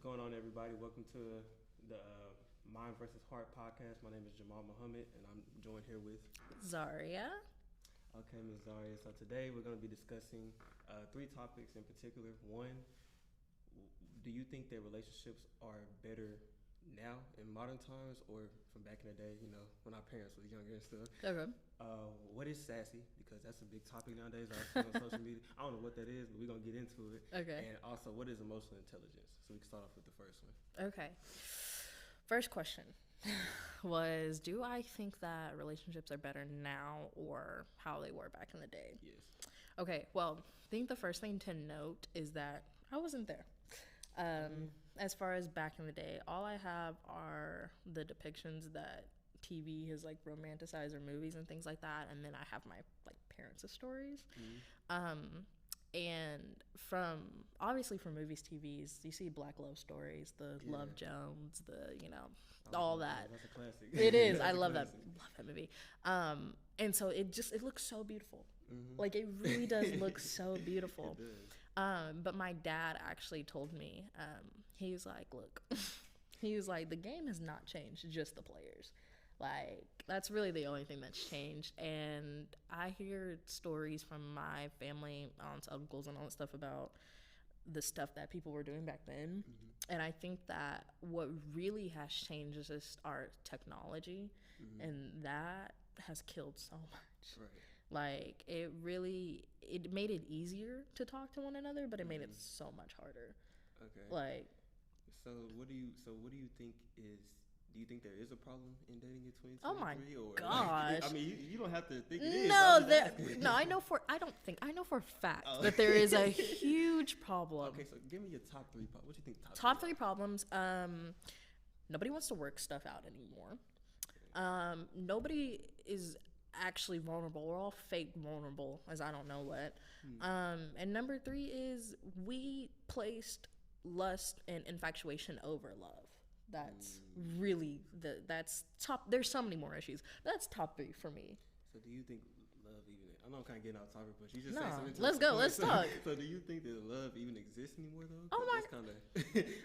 going on, everybody? Welcome to the Mind versus Heart podcast. My name is Jamal Muhammad, and I'm joined here with Zauria. Okay, Ms. Zauria. So today we're going to be discussing three topics in particular. One, do you think that relationships are better now in modern times or from back in the day, when our parents was younger and stuff? Okay. What is sassy? Because that's a big topic nowadays. I see on social media. I don't know what that is, but we're going to get into it. Okay. And also, what is emotional intelligence? So we can start off with the first one. Okay. First question was, do I think that relationships are better now or how they were back in the day? Yes. Okay, well, I think the first thing to note is that I wasn't there. As far as back in the day, all I have are the depictions that TV has romanticized or movies and things like that, and then I have my parents' stories. And from movies, TVs, you see Black love stories, the Love Jones, all that. That's a classic. It is. I love that movie. And so it looks so beautiful. Mm-hmm. It really does look so beautiful. It does. But my dad actually told me, he was like, look, he was like, the game has not changed, just the players. That's really the only thing that's changed. And I hear stories from my family, aunts, uncles, and all that stuff about the stuff that people were doing back then. Mm-hmm. And I think that what really has changed is just our technology. Mm-hmm. And that has killed so much. Right. It made it easier to talk to one another, but it made it so much harder. Okay. So what do you think is... Do you think there is a problem in dating in 2023? Oh my gosh! I mean, you don't have to think it is. No, I know for a fact that there is a huge problem. Okay, so give me your top three problems. What do you think? Top three problems. Nobody wants to work stuff out anymore. Nobody is actually vulnerable. We're all fake vulnerable, as I don't know what. And number three is we placed lust and infatuation over love. That's really that's top. There's so many more issues. That's top three for me. So do you think love even... I know I'm kind of getting off topic, but you just no, say something. Let's go. Let's talk. So do you think that love even exists anymore though? Oh my...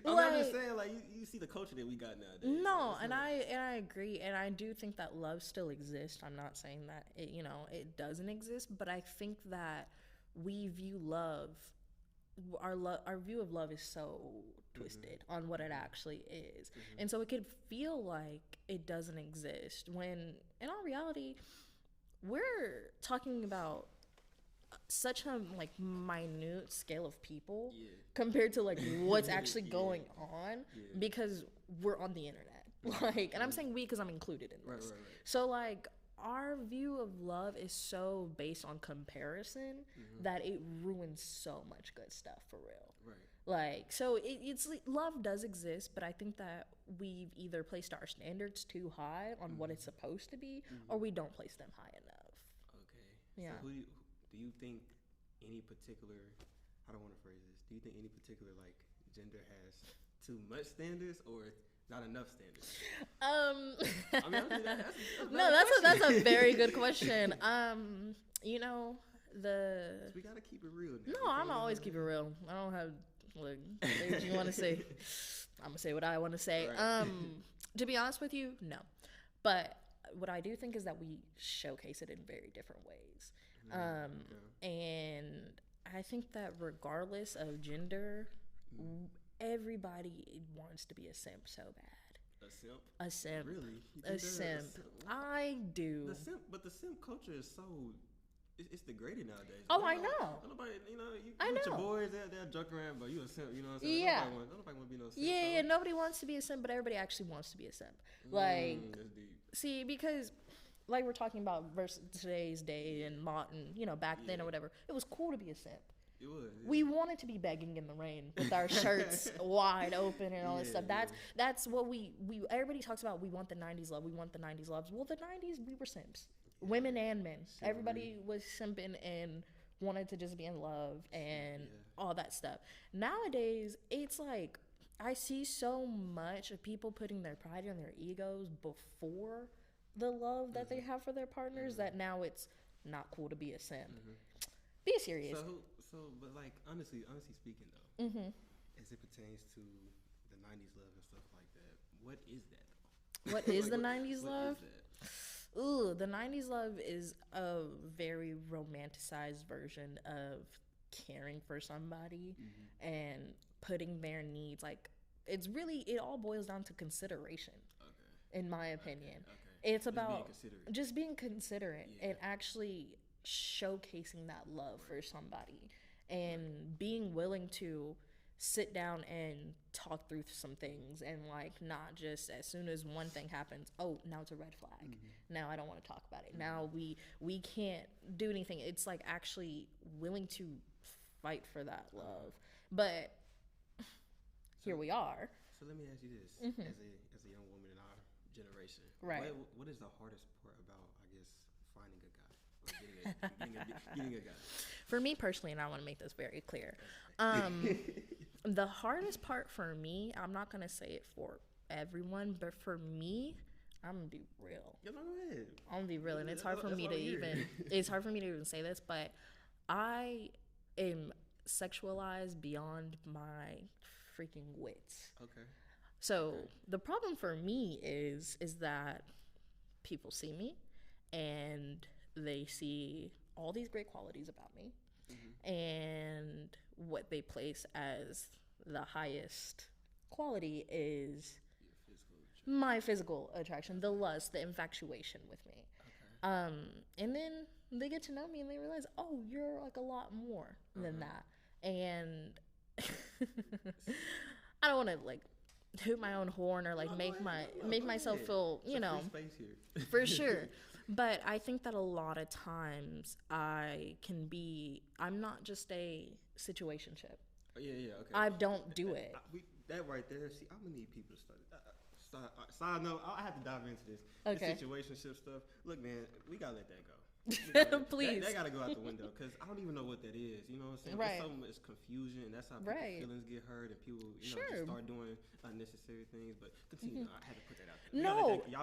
I'm just saying, you see the culture that we got nowadays. No, and I agree, and I do think that love still exists. I'm not saying that it doesn't exist, but I think that we view love... Our view of love is so twisted on what it actually is. And so it could feel like it doesn't exist when in all reality we're talking about such a minute scale of people compared to what's actually going on because we're on the internet. And I'm saying we because I'm included in this. Right. So our view of love is so based on comparison that it ruins so much good stuff for real. Right. So it's love does exist, but I think that we've either placed our standards too high on what it's supposed to be, or we don't place them high enough. Okay. Yeah. So do you think any particular... I don't want to phrase this. Do you think any particular gender has too much standards or not enough standards? That's a very good question. We gotta keep it real now. No, I'm always keep it real. I don't have say what you want to say. I'm gonna say what I want to say. Right. To be honest with you, no. But what I do think is that we showcase it in very different ways. And I think that regardless of gender, everybody wants to be a simp so bad. A simp? A simp. Really? A simp. I do. But the simp culture is so... It's degraded nowadays. Oh, I know. Nobody, you I with know. your boys, they'll joke around, but you a simp, you know what I'm saying? Yeah. Nobody want to be no simp. Yeah, nobody wants to be a simp, but everybody actually wants to be a simp. That's deep. See, because... we're talking about versus today's day and modern, back then or whatever. It was cool to be a simp. It was. We wanted to be begging in the rain with our shirts wide open and all this stuff. That's what we everybody talks about. We want the 90s love. We want the 90s loves. Well, the 90s, we were simps. Women and men. Everybody was simping and wanted to just be in love and all that stuff. Nowadays, it's I see so much of people putting their pride and their egos before the love that they have for their partners that now it's not cool to be a simp. Be serious. But honestly speaking though, as it pertains to the '90s love and stuff like that. What is that though? What is the 90s what love? is that? Ooh, the 90s love is a very romanticized version of caring for somebody and putting their needs, like, it's really, it all boils down to consideration, in my opinion. It's about just being considerate and actually showcasing that love for somebody and being willing to sit down and talk through some things, and like not just as soon as one thing happens, oh, now it's a red flag, now I don't want to talk about it, now we can't do anything. It's like actually willing to fight for that love. But here we are. So let me ask you this, as a young woman in our generation, right? What is the hardest part about, I guess, finding a guy or getting a guy? For me personally, and I want to make this very clear, the hardest part for me, I'm not gonna say it for everyone, but for me, I'm gonna be real. Go ahead. I'm gonna be real, and it's hard for me to even say this, but I am sexualized beyond my freaking wits. Okay. So the problem for me is that people see me and they see all these great qualities about me, and what they place as the highest quality is my physical attraction, the lust, the infatuation with me. And then they get to know me and they realize, oh, you're like a lot more than that. And I don't want to like toot my own horn or like make myself feel, you know, for sure. But I think that a lot of times I'm not just a situationship. Yeah, okay. I don't do it. That right there, see, I'm going to need people to study. Side note, I have to dive into this. Okay. The situationship stuff. Look, man, we got to let that go. Please. That got to go out the window, because I don't even know what that is. You know what I'm saying? Right. It's so much confusion, and that's how people's feelings get hurt, and people, you know, just start doing unnecessary things. But continue. I had to put that out there.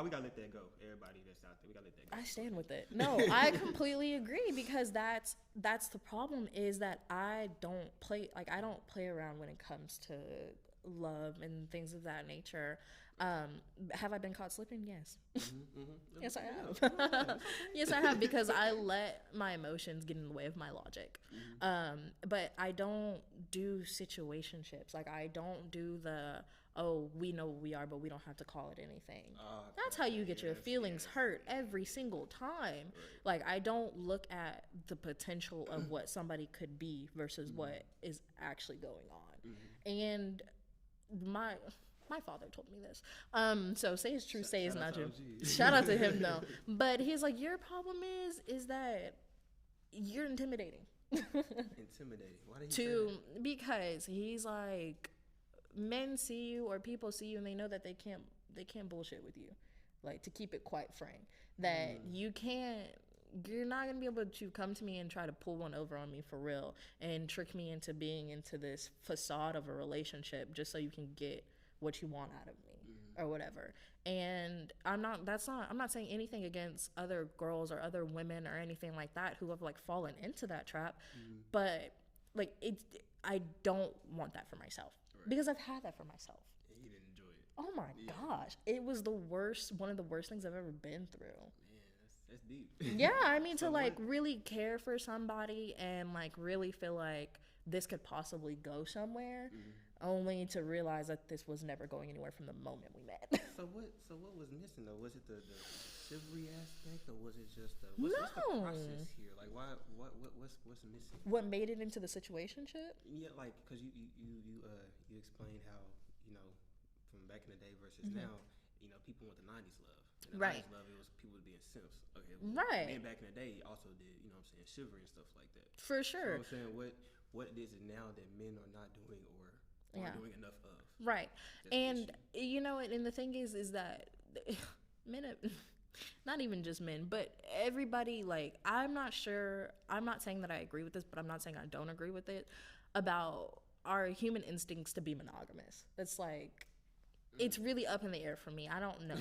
We got to let that go. Everybody that's out there, we got to let that go. I stand with it. No, I completely agree, because that's the problem, is that I don't play around when it comes to love and things of that nature. Have I been caught slipping? Yes. Yes, I have. Yes, I have, because I let my emotions get in the way of my logic. But I don't do situationships. Like, I don't do the, oh, we know what we are, but we don't have to call it anything. That's how you get your feelings hurt every single time. Like, I don't look at the potential of what somebody could be versus what is actually going on. And my father told me this. So say it's true, say it's not true. Shout out to him, though. But he's like, your problem is that you're intimidating. Intimidating? Why did he say that? Because he's like, men see you or people see you and they know that they can't bullshit with you. Like, to keep it quite frank, that you're not gonna be able to come to me and try to pull one over on me for real and trick me into being into this facade of a relationship just so you can get what you want out of me or whatever. And I'm not saying anything against other girls or other women or anything like that who have like fallen into that trap, but like I don't want that for myself, because I've had that for myself. And you didn't enjoy it. Oh my gosh, it was one of the worst things I've ever been through. Man, that's deep. Yeah, I mean, to like really care for somebody and like really feel like this could possibly go somewhere, only to realize that this was never going anywhere from the moment we met. So what was missing though? Was it the chivalry aspect, or was it just what's the process here? Like, what's missing? What made it into the situationship? Yeah, like, because you explained how, you know, from back in the day versus now, you know, people want the '90s love. And the 90s love, it was people being simps. Okay, men back in the day also did, you know what I'm saying, chivalry and stuff like that. For sure. So I'm saying, what is it now that men are not doing or aren't doing enough of? Right. And you know, and the thing is that men, not even just men, but everybody, like, I'm not saying that I agree with this, but I'm not saying I don't agree with it, about our human instincts to be monogamous. It's like, it's really up in the air for me. I don't know.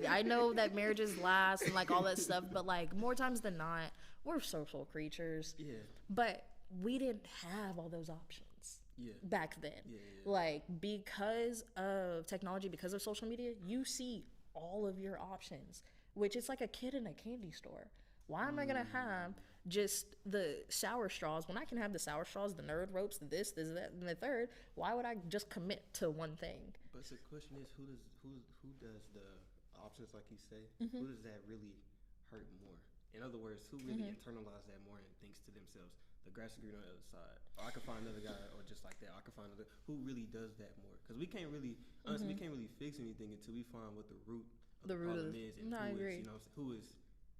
I know that marriages last and like all that stuff, but like more times than not, we're social creatures. Yeah. But we didn't have all those options. back then. Like, because of technology, because of social media, you see all of your options, which is like a kid in a candy store. Why am I gonna have just the sour straws when I can have the sour straws, the nerd ropes, the this, that, and the third? Why would I just commit to one thing? But the question is, who does the options, like you say, who does that really hurt more? In other words, who really internalizes that more and thinks to themselves, the grass is green on the other side, or I can find another guy, or just like that, I can find another. Who really does that more? Because we can't really, honestly, we can't really fix anything until we find what the root of the problem is, and who is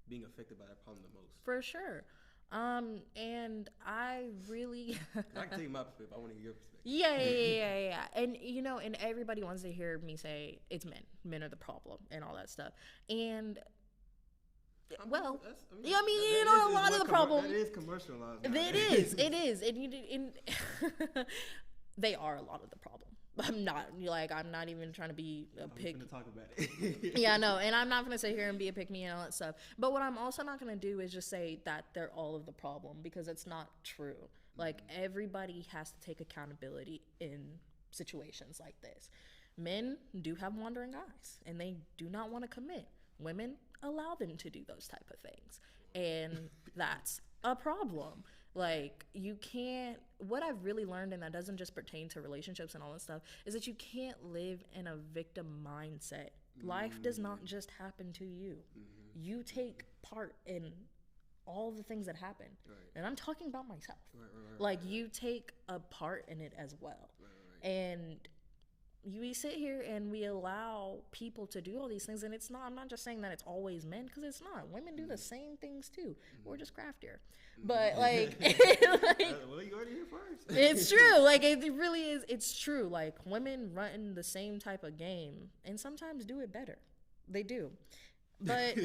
being affected by that problem the most. For sure. And I really I can tell you my perspective. I want to hear your perspective. Yeah. And and everybody wants to hear me say it's men. Men are the problem and all that stuff. And a lot of the problem. That is commercialized. It is. And they are a lot of the problem. I'm not even trying to be a pick. I'm gonna talk about it. Yeah, no, and I'm not gonna sit here and be a pick me and all that stuff. But what I'm also not gonna do is just say that they're all of the problem, because it's not true. Like, everybody has to take accountability in situations like this. Men do have wandering eyes, and they do not want to commit. Women allow them to do those type of things, and that's a problem. Like, you can't, what I've really learned, and that doesn't just pertain to relationships and all that stuff, is that you can't live in a victim mindset. Life does not just happen to you. You take part in all the things that happen. And I'm talking about myself. You take a part in it as well. And we sit here and we allow people to do all these things, and I'm not just saying that it's always men, because it's not. Women do the same things too. We're just craftier. But well, you already here first. It's true. Like, it really is. It's true. Like, women run the same type of game and sometimes do it better. They do. But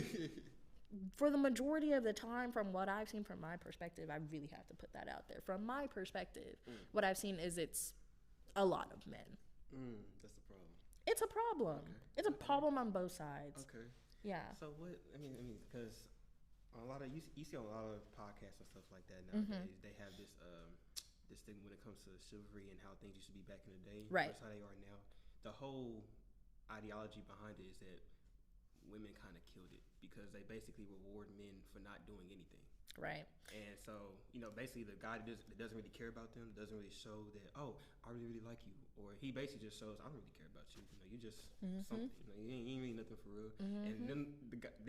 for the majority of the time, from what I've seen from my perspective, I really have to put that out there. From my perspective, what I've seen is it's a lot of men. That's the problem. It's a problem. Okay. It's a problem on both sides. Okay. Yeah. So what? I mean, because you see a lot of podcasts and stuff like that nowadays. They have this thing when it comes to chivalry and how things used to be back in the day. Right. Versus how they are now. The whole ideology behind it is that women kind of killed it, because they basically reward men for not doing anything. Right. And so, basically the guy that doesn't really care about them, doesn't really show that, oh, I really like you. Or he basically just shows, I don't really care about you. You just something. You ain't really nothing for real. And then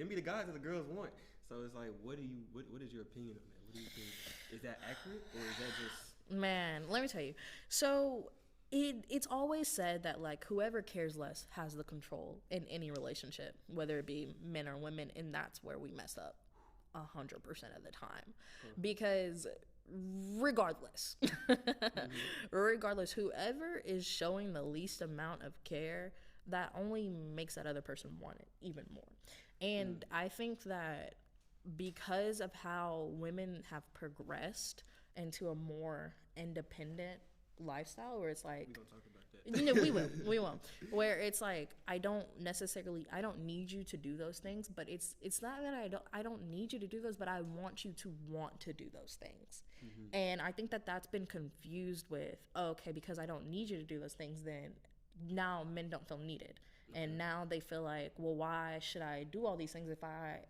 be the guys that the girls want. So it's like, what is your opinion on that? What do you think? Is that accurate, or is that just... Man, let me tell you. So it's always said that, like, whoever cares less has the control in any relationship, whether it be men or women, and that's where we mess up 100% of the time. Because regardless, whoever is showing the least amount of care, that only makes that other person want it even more. And I think that because of how women have progressed into a more independent lifestyle, where it's like, we don't talk about that. we will. Where it's like, I don't need you to do those things, but it's not that I don't need you to do those, but I want you to want to do those things. And I think that that's been confused with, okay, because I don't need you to do those things, then now men don't feel needed. And now they feel like, well, why should I do all these things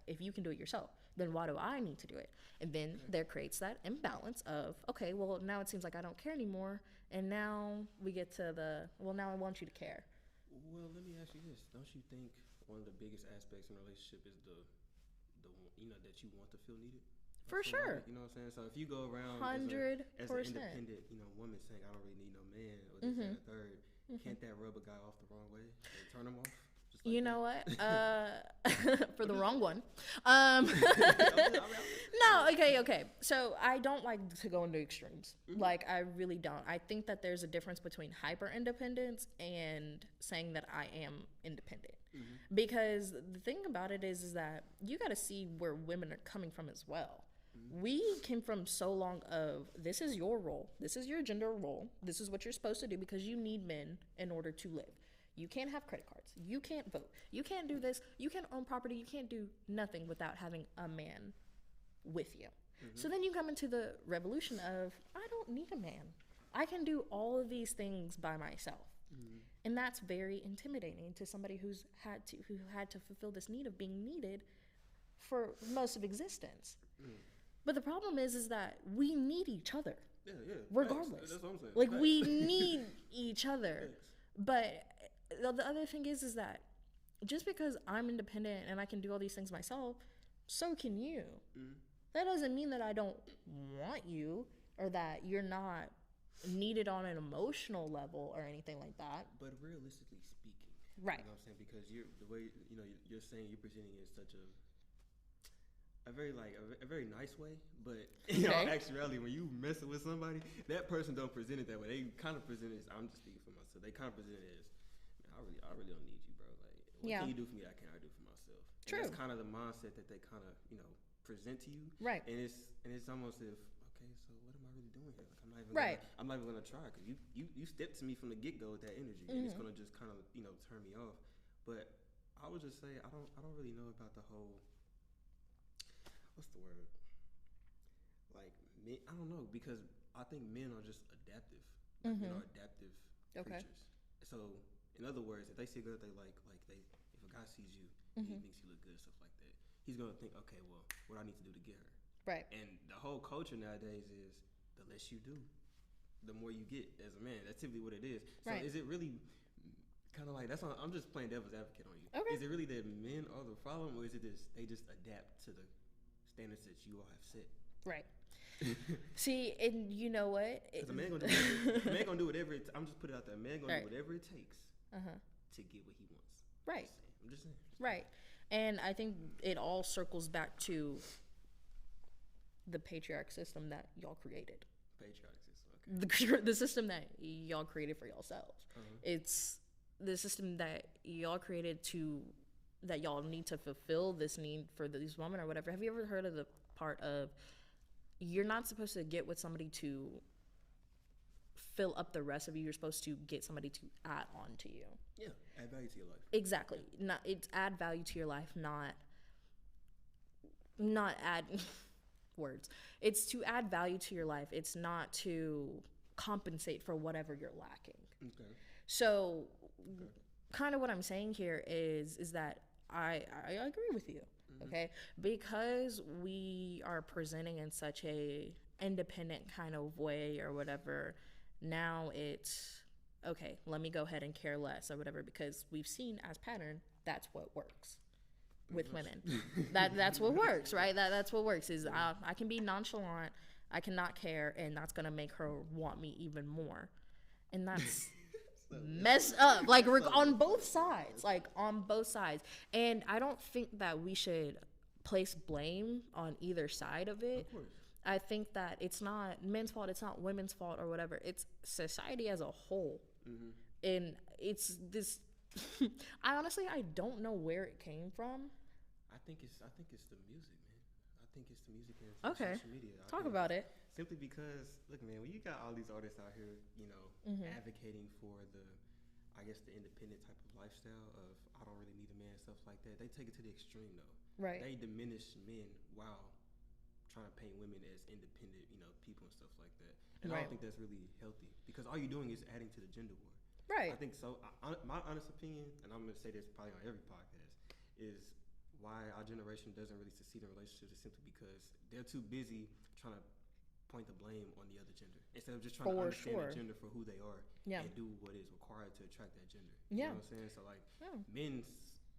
if you can do it yourself? Then why do I need to do it? And then there creates that imbalance of, okay, well, now it seems like I don't care anymore. And now we get to now I want you to care. Well, let me ask you this. Don't you think one of the biggest aspects in a relationship is the that you want to feel needed? For sure. You know what I'm saying? So if you go around 100%. as an independent, woman saying, I don't really need no man, or this and the third, can't that rub a guy off the wrong way? Or turn him off? Like you know what? For the wrong one. No, okay. So I don't like to go into extremes. Like, I really don't. I think that there's a difference between hyper independence and saying that I am independent. Because the thing about it is that you got to see where women are coming from as well. We came from so long of, this is your role, this is your gender role, this is what you're supposed to do, because you need men in order to live. You can't have credit cards. You can't vote. You can't do this. You can't own property. You can't do nothing without having a man with you. So then you come into the revolution of, I don't need a man. I can do all of these things by myself. And that's very intimidating to somebody who had to fulfill this need of being needed for most of existence. But the problem is that we need each other. Yeah. Regardless. That's what I'm saying. Like, we need each other. But the other thing is that just because I'm independent and I can do all these things myself, so can you. That doesn't mean that I don't want you or that you're not needed on an emotional level or anything like that. But realistically speaking, right? You know what I'm saying? Because the way you're saying, you're presenting it in such a very a very nice way. But in all actuality, when you messing with somebody, that person don't present it that way. They kind of present it as, I'm just speaking for myself. They kind of present it as, man, I really don't need you, bro. Like, what can you do for me that I do for myself? And True. that's kind of the mindset that they kind of present to you. Right. And it's almost if, okay, so what am I really doing here? Like, I'm not even gonna try, because you stepped to me from the get go with that energy, and it's gonna just kind of turn me off. But I would just say I don't really know about the whole, what's the word? Like, men, I don't know, because I think men are just adaptive. Adaptive creatures. So in other words, if they see a girl they like if a guy sees you and he thinks you look good, stuff like that, he's gonna think, okay, well, what I need to do to get her. Right. And the whole culture nowadays is, the less you do, the more you get as a man. That's typically what it is. So is it really kind of like, that's I'm just playing devil's advocate on you. Okay. Is it really that men are the problem, or is it they just adapt to the standards that you all have set? Right. See, and you know what? Because a man gonna do whatever. I'm just putting it out there. A man gonna do whatever it takes to get what he wants. Right. I'm just saying. Right. And I think it all circles back to the patriarch system that y'all created. Patriarch system, okay. The system that y'all created for yourselves. It's the system that y'all created that y'all need to fulfill this need for these women or whatever. Have you ever heard of the part of, you're not supposed to get with somebody to fill up the rest of you. You're supposed to get somebody to add on to you. Yeah, add value to your life. Exactly. It's add value to your life, not add words. It's to add value to your life. It's not to compensate for whatever you're lacking. Okay. So kind of what I'm saying here is that I agree with you. Okay, because we are presenting in such a independent kind of way or whatever, now it's okay, let me go ahead and care less or whatever, because we've seen as pattern that's what works with women. That's what works, right? That's what works is I can be nonchalant, I cannot care, and that's gonna make her want me even more, and that's messed up, like on both sides, and I don't think that we should place blame on either side of it. Of course. I think that it's not men's fault, it's not women's fault or whatever, it's society as a whole. And it's this I don't know where it came from. I think it's the music, man. I think it's the music and social media. Talk about it. Simply because, look, man, when you got all these artists out here, advocating for the independent type of lifestyle of, I don't really need a man, stuff like that, they take it to the extreme, though. Right. They diminish men while trying to paint women as independent, people and stuff like that. And I don't think that's really healthy, because all you're doing is adding to the gender war. Right. I think so. My honest opinion, and I'm going to say this probably on every podcast, is why our generation doesn't really succeed in relationships is simply because they're too busy trying to point the blame on the other gender, instead of just trying to understand the gender for who they are and do what is required to attract that gender. You know what I'm saying? So men,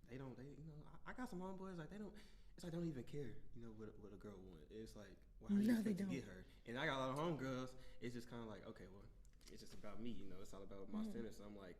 I got some homeboys, like they don't even care, what a girl wants. It's like, well, how do you expect to get her? And I got a lot of homegirls, it's just kind of like, okay, well, it's just about me, it's all about my standards. So I'm like,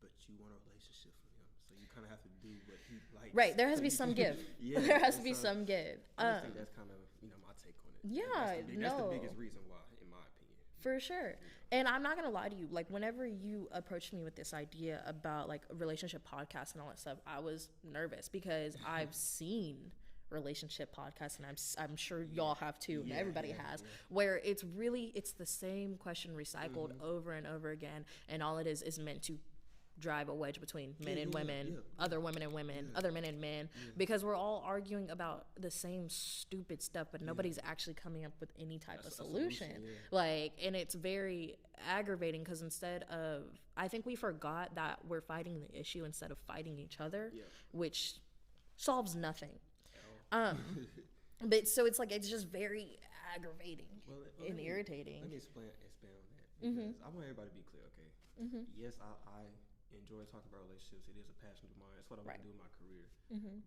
but you want a relationship from him, so you kind of have to do what he likes. Right, there has to be some give. There has to be some give. I think that's kind of, my take on it. Yeah, that's the biggest reason why, in my opinion. For sure. And I'm not gonna lie to you, like, whenever you approached me with this idea about like a relationship podcast and all that stuff, I was nervous, because I've seen relationship podcasts, and I'm sure y'all have too, and everybody has, where it's the same question recycled over and over again, and all it is meant to drive a wedge between men and women, yeah. other women and women, other men and men, because we're all arguing about the same stupid stuff, but nobody's actually coming up with any type of solution. Like, and it's very aggravating because instead of, I think we forgot that we're fighting the issue instead of fighting each other, which solves nothing. But so it's like, it's just very aggravating and irritating. Let me expand on that because I want everybody to be clear, okay? Yes, I enjoy talking about relationships. It is a passion of mine. That's what I want to do in my career.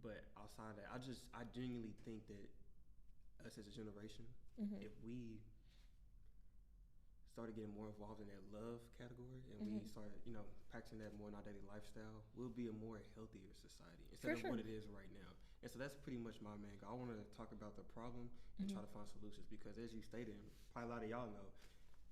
But outside of that, I genuinely think that us as a generation, if we started getting more involved in that love category and we started, practicing that more in our daily lifestyle, we'll be a more healthier society instead of what it is right now. And so that's pretty much my main goal. I want to talk about the problem and try to find solutions because, as you stated, probably a lot of y'all know,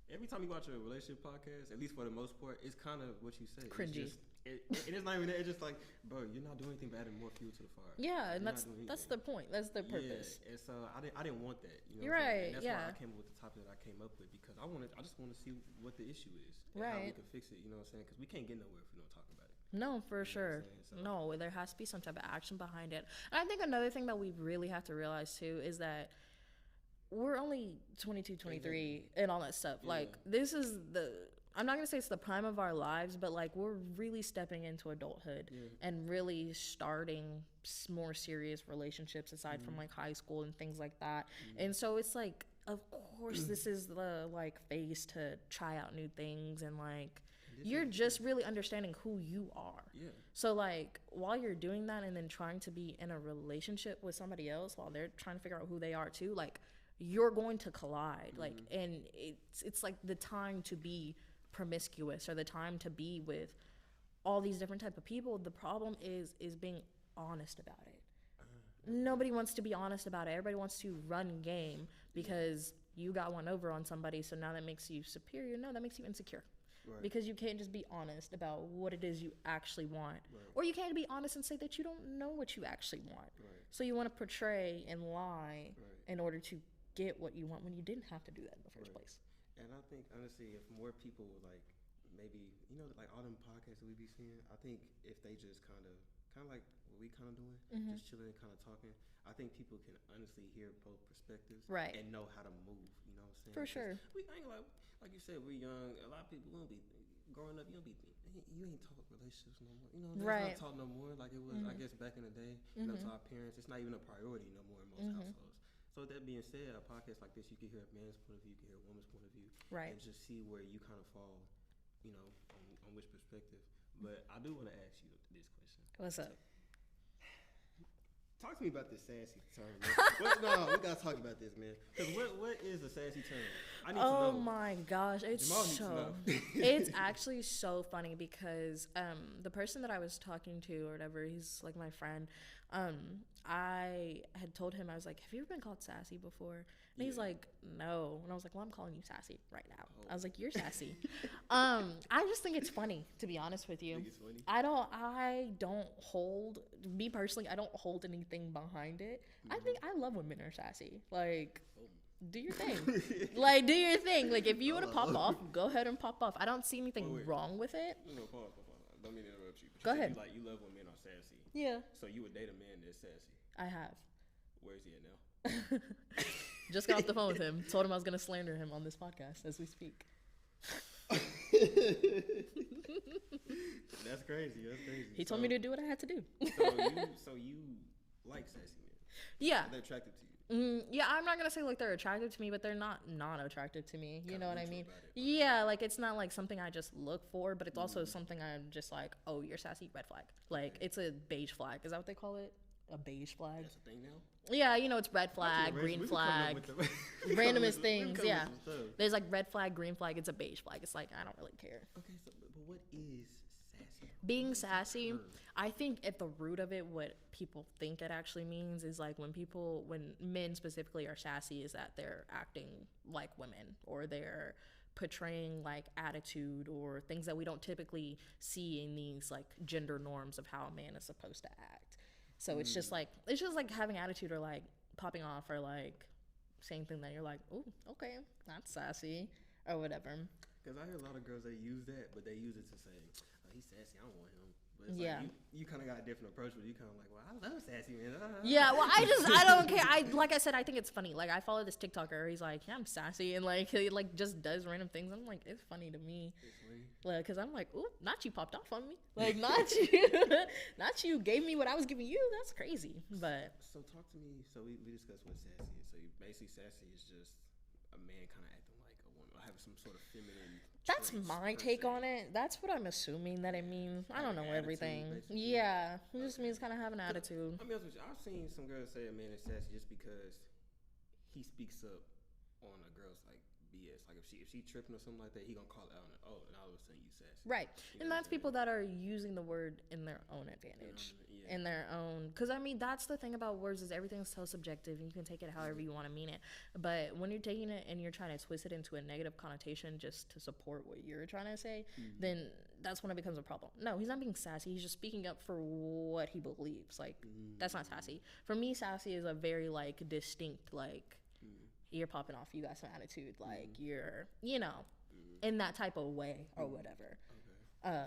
every time you watch a relationship podcast, at least for the most part, it's kind of what you say. Cringy. It's not even that. It's just like, bro, you're not doing anything but adding more fuel to the fire. Yeah, and that's the point. That's the purpose. Yeah, and so I didn't want that. You're right. And that's why I came up with the topic that I came up with because I just want to see what the issue is and how we can fix it. You know what I'm saying? Because we can't get nowhere if we don't talk about it. No, for sure. No, there has to be some type of action behind it. And I think another thing that we really have to realize too is that we're only 22, 23 and all that stuff. Like, this is I'm not going to say it's the prime of our lives, but like, we're really stepping into adulthood and really starting more serious relationships aside from like high school and things like that. And so it's like, of course, this is the like phase to try out new things and like, you're just really understanding who you are. So like, while you're doing that and then trying to be in a relationship with somebody else while they're trying to figure out who they are too, like, you're going to collide. Like, and it's like the time to be promiscuous or the time to be with all these different type of people. The problem is being honest about it. Nobody wants to be honest about it. Everybody wants to run game because you got one over on somebody, so now that makes you superior. No, that makes you insecure. Because you can't just be honest about what it is you actually want. Or you can't be honest and say that you don't know what you actually want. So you want to portray and lie in order to get what you want when you didn't have to do that in the first place. And I think, honestly, if more people, like, maybe, like all them podcasts that we be seeing, I think if they just kind of like what we kind of doing, just chilling and kind of talking, I think people can honestly hear both perspectives and know how to move, you know what I'm saying? For sure. We ain't like you said, we're young. A lot of people won't be growing up. You ain't talk relationships no more. You know, it's not talk no more like it was. I guess back in the day, to our parents, it's not even a priority no more in most households. So with that being said, a podcast like this, you can hear a man's point of view, you can hear a woman's point of view, and just see where you kind of fall, on which perspective. But I do want to ask you this question. What's up? Talk to me about this sassy term, man. We gotta talk about this, man. Because what is a sassy term? I need to know. Oh my gosh, it's actually so funny because the person that I was talking to or whatever, he's like my friend. I had told him, I was like, have you ever been called sassy before? And he's like, no. And I was like, well, I'm calling you sassy right now. I was like, you're sassy. I just think it's funny, to be honest with you. Think it's funny? I don't hold, me personally, I don't hold anything behind it. I think I love when men are sassy. Like, do your thing. Like, do your thing. Like, if you want to pop off, go ahead and pop off. I don't see anything wrong with it. No, pause. Don't mean to interrupt you. But go ahead. You love when men are sassy. Yeah. So you would date a man that's sassy? I have. Where is he at now? Just got off the phone with him. Told him I was going to slander him on this podcast as we speak. That's crazy. He told me to do what I had to do. so you like sassy men? Yeah. They're attractive to you? Yeah, I'm not going to say like they're attractive to me, but they're not attractive to me. You know what I mean? Yeah, like it's not like something I just look for, but it's also something I'm just like, oh, you're sassy, red flag. Like it's a beige flag. Is that what they call it? A beige flag? That's a thing now? Yeah, it's red flag, green flag, randomest things. Yeah. There's like red flag, green flag. It's a beige flag. It's like, I don't really care. Okay, so but what is sassy? Being sassy, I think at the root of it, what people think it actually means is like when men specifically are sassy, is that they're acting like women or they're portraying like attitude or things that we don't typically see in these like gender norms of how a man is supposed to act. So it's just like having attitude or like popping off or like saying things that you're like, oh, okay, that's sassy or whatever. Because I hear a lot of girls that use that, but they use it to say, he's sassy, I don't want him. But it's Yeah. like you kind of got a different approach, but you kind of like, well, I love sassy, man. Yeah, well, I don't care. Like I said, I think it's funny. Like, I follow this TikToker. He's like, yeah, I'm sassy, and like he like just does random things. I'm like, it's funny to me, like, cause I'm like, ooh, not you popped off on me, like not you, not you gave me what I was giving you. That's crazy. But so talk to me. So we discussed what sassy is. So you basically sassy is just a man kind of acting like a woman, or having some sort of feminine. that's my take on it. That's what I'm assuming that it means. I don't know everything. Yeah, it just means kind of have an attitude. I mean, I've seen some girls say a man is sassy just because he speaks up on a girl's like BS. Like if she tripping or something like that, he gonna call it out on it. Oh, and all of a sudden you sassy. Right, You and know that's what I'm people that are using the word in their own advantage. Yeah. In their own, because I mean, that's the thing about words is everything's so subjective and you can take it however you want to mean it. But when you're taking it and you're trying to twist it into a negative connotation just to support what you're trying to say, then that's when it becomes a problem. No, he's not being sassy. He's just speaking up for what he believes. Like, that's not sassy. For me, sassy is a very like distinct, like, you're popping off, you got some attitude, like you're, you know, in that type of way or whatever. Okay.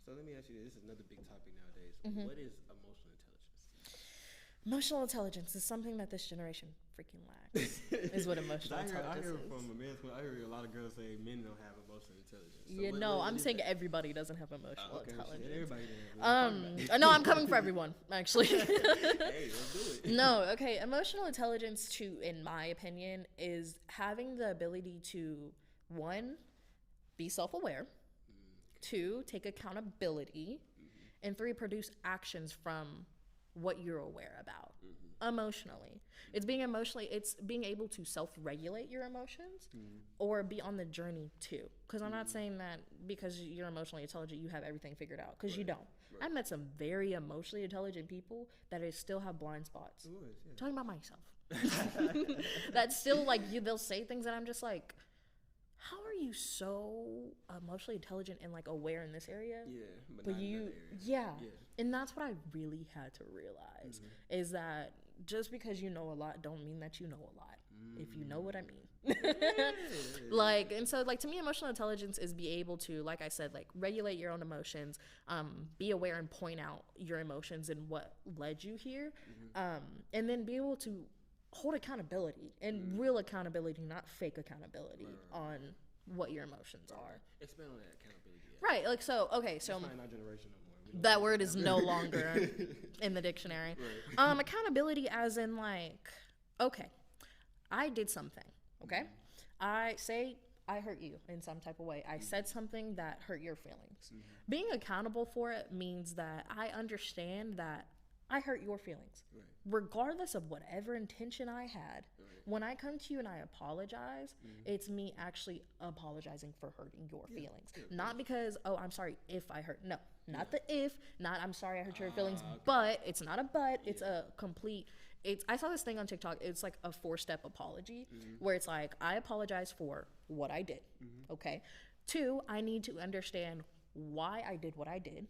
So let me ask you this is another big topic nowadays. What is emotional intelligence? Emotional intelligence is something that this generation freaking lacks. Is what emotional intelligence I hear is. from a man's point. I hear a lot of girls say men don't have emotional intelligence. So Yeah, no, I'm saying everybody doesn't have emotional okay, intelligence. everybody does. No, I'm coming for everyone, actually. Hey, let's do it. No, okay. Emotional intelligence, in my opinion, is having the ability to, one, be self-aware, two, take accountability, and three, produce actions from what you're aware about emotionally. It's being able to self-regulate your emotions or be on the journey too. Because I'm not saying that because you're emotionally intelligent, you have everything figured out, because you don't. I've met some very emotionally intelligent people that still have blind spots. Talking about myself. That's still like, they'll say things that I'm just like, how are you so emotionally intelligent and like aware in this area? Yeah, but not in that area. Yeah. And that's what I really had to realize is that just because you know a lot don't mean that you know a lot. If you know what I mean. Like, and so like to me, emotional intelligence is be able to, like I said, like regulate your own emotions, be aware and point out your emotions and what led you here, and then be able to hold accountability and real accountability, not fake accountability on what your emotions are. Expand on that accountability. Right, like so. Okay, so it's not in our generation no more. That word is no longer in the dictionary. Accountability as in like, okay, I did something, okay? I hurt you in some type of way. I said something that hurt your feelings. Being accountable for it means that I understand that I hurt your feelings. Regardless of whatever intention I had, when I come to you and I apologize, it's me actually apologizing for hurting your feelings. Not because, oh, I'm sorry if I hurt. No, not the if, not I'm sorry I hurt your feelings, but it's not a but, it's a complete, I saw this thing on TikTok, it's like a 4-step apology, where it's like, I apologize for what I did, okay? 2, I need to understand why I did what I did,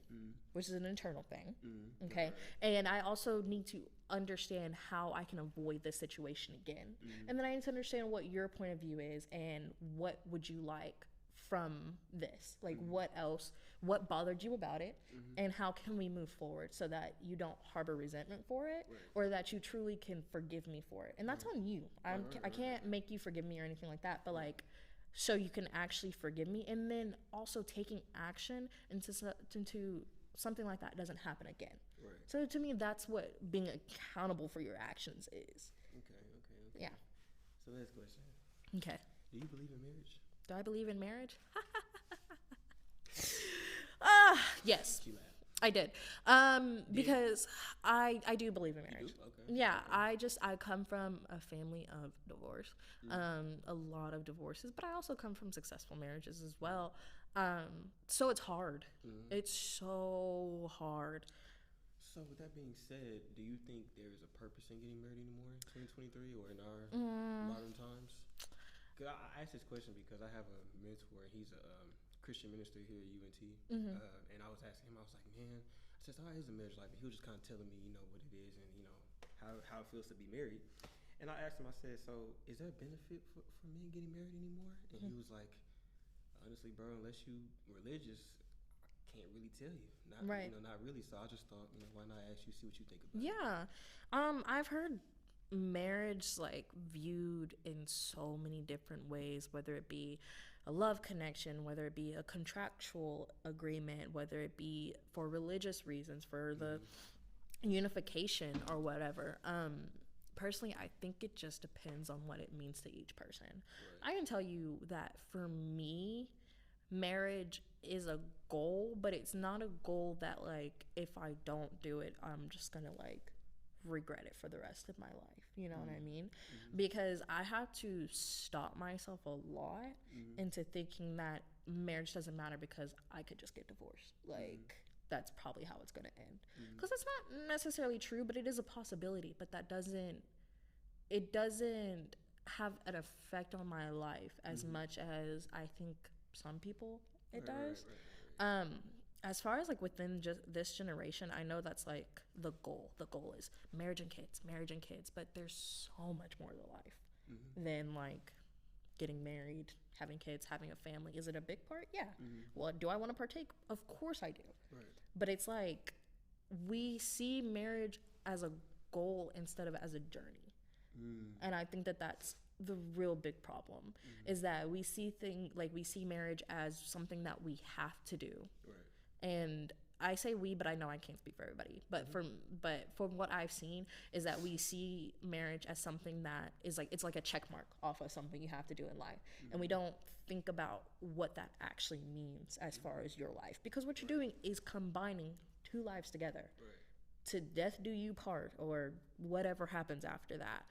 which is an internal thing, okay? And I also need to understand how I can avoid this situation again. And then I need to understand what your point of view is and what would you like from this? Like what bothered you about it, and how can we move forward so that you don't harbor resentment for it, or that you truly can forgive me for it. And that's on you. I can't make you forgive me or anything like that, but like, so you can actually forgive me, and then also taking action into something like that doesn't happen again. So to me, that's what being accountable for your actions is. Okay. Yeah. So last question. Okay. Do you believe in marriage? Do I believe in marriage? Yes. I did. Because I do believe in marriage. Okay. Yeah, I come from a family of divorce, a lot of divorces, but I also come from successful marriages as well. So it's hard. It's so hard. So with that being said, do you think there's a purpose in getting married anymore in 2023 or in our modern times? Cause I asked this question because I have a mentor. He's a Christian minister here at UNT, and I was asking him. I was like, man, I said, how is the marriage like? And he was just kind of telling me, what it is, and how it feels to be married. And I asked him. I said, so is there a benefit for men getting married anymore? And he was like, honestly, bro, unless you religious, I can't really tell you. Right. Not really. So I just thought, why not ask you, see what you think about it. Yeah. I've heard marriage like viewed in so many different ways, whether it be a love connection, whether it be a contractual agreement, whether it be for religious reasons, for the unification or whatever. Personally, I think it just depends on what it means to each person. Right. I can tell you that for me, marriage is a goal, but it's not a goal that like if I don't do it, I'm just gonna like regret it for the rest of my life. You know what I mean? Because I have to stop myself a lot into thinking that marriage doesn't matter because I could just get divorced. Like that's probably how it's going to end. Because it's not necessarily true, but it is a possibility. But it doesn't have an effect on my life as much as I think some people it does. Right. As far as like within just this generation, I know that's like the goal. The goal is marriage and kids, but there's so much more to life than like getting married, having kids, having a family. Is it a big part? Yeah. Well, do I want to partake? Of course I do. Right. But it's like we see marriage as a goal instead of as a journey. And I think that that's the real big problem is that we see marriage as something that we have to do. Right. And I say we, but I know I can't speak for everybody. But from what I've seen is that we see marriage as something that is like, it's like a check mark off of something you have to do in life. And we don't think about what that actually means as far as your life. Because what you're doing is combining two lives together. Right. To death do you part, or whatever happens after that.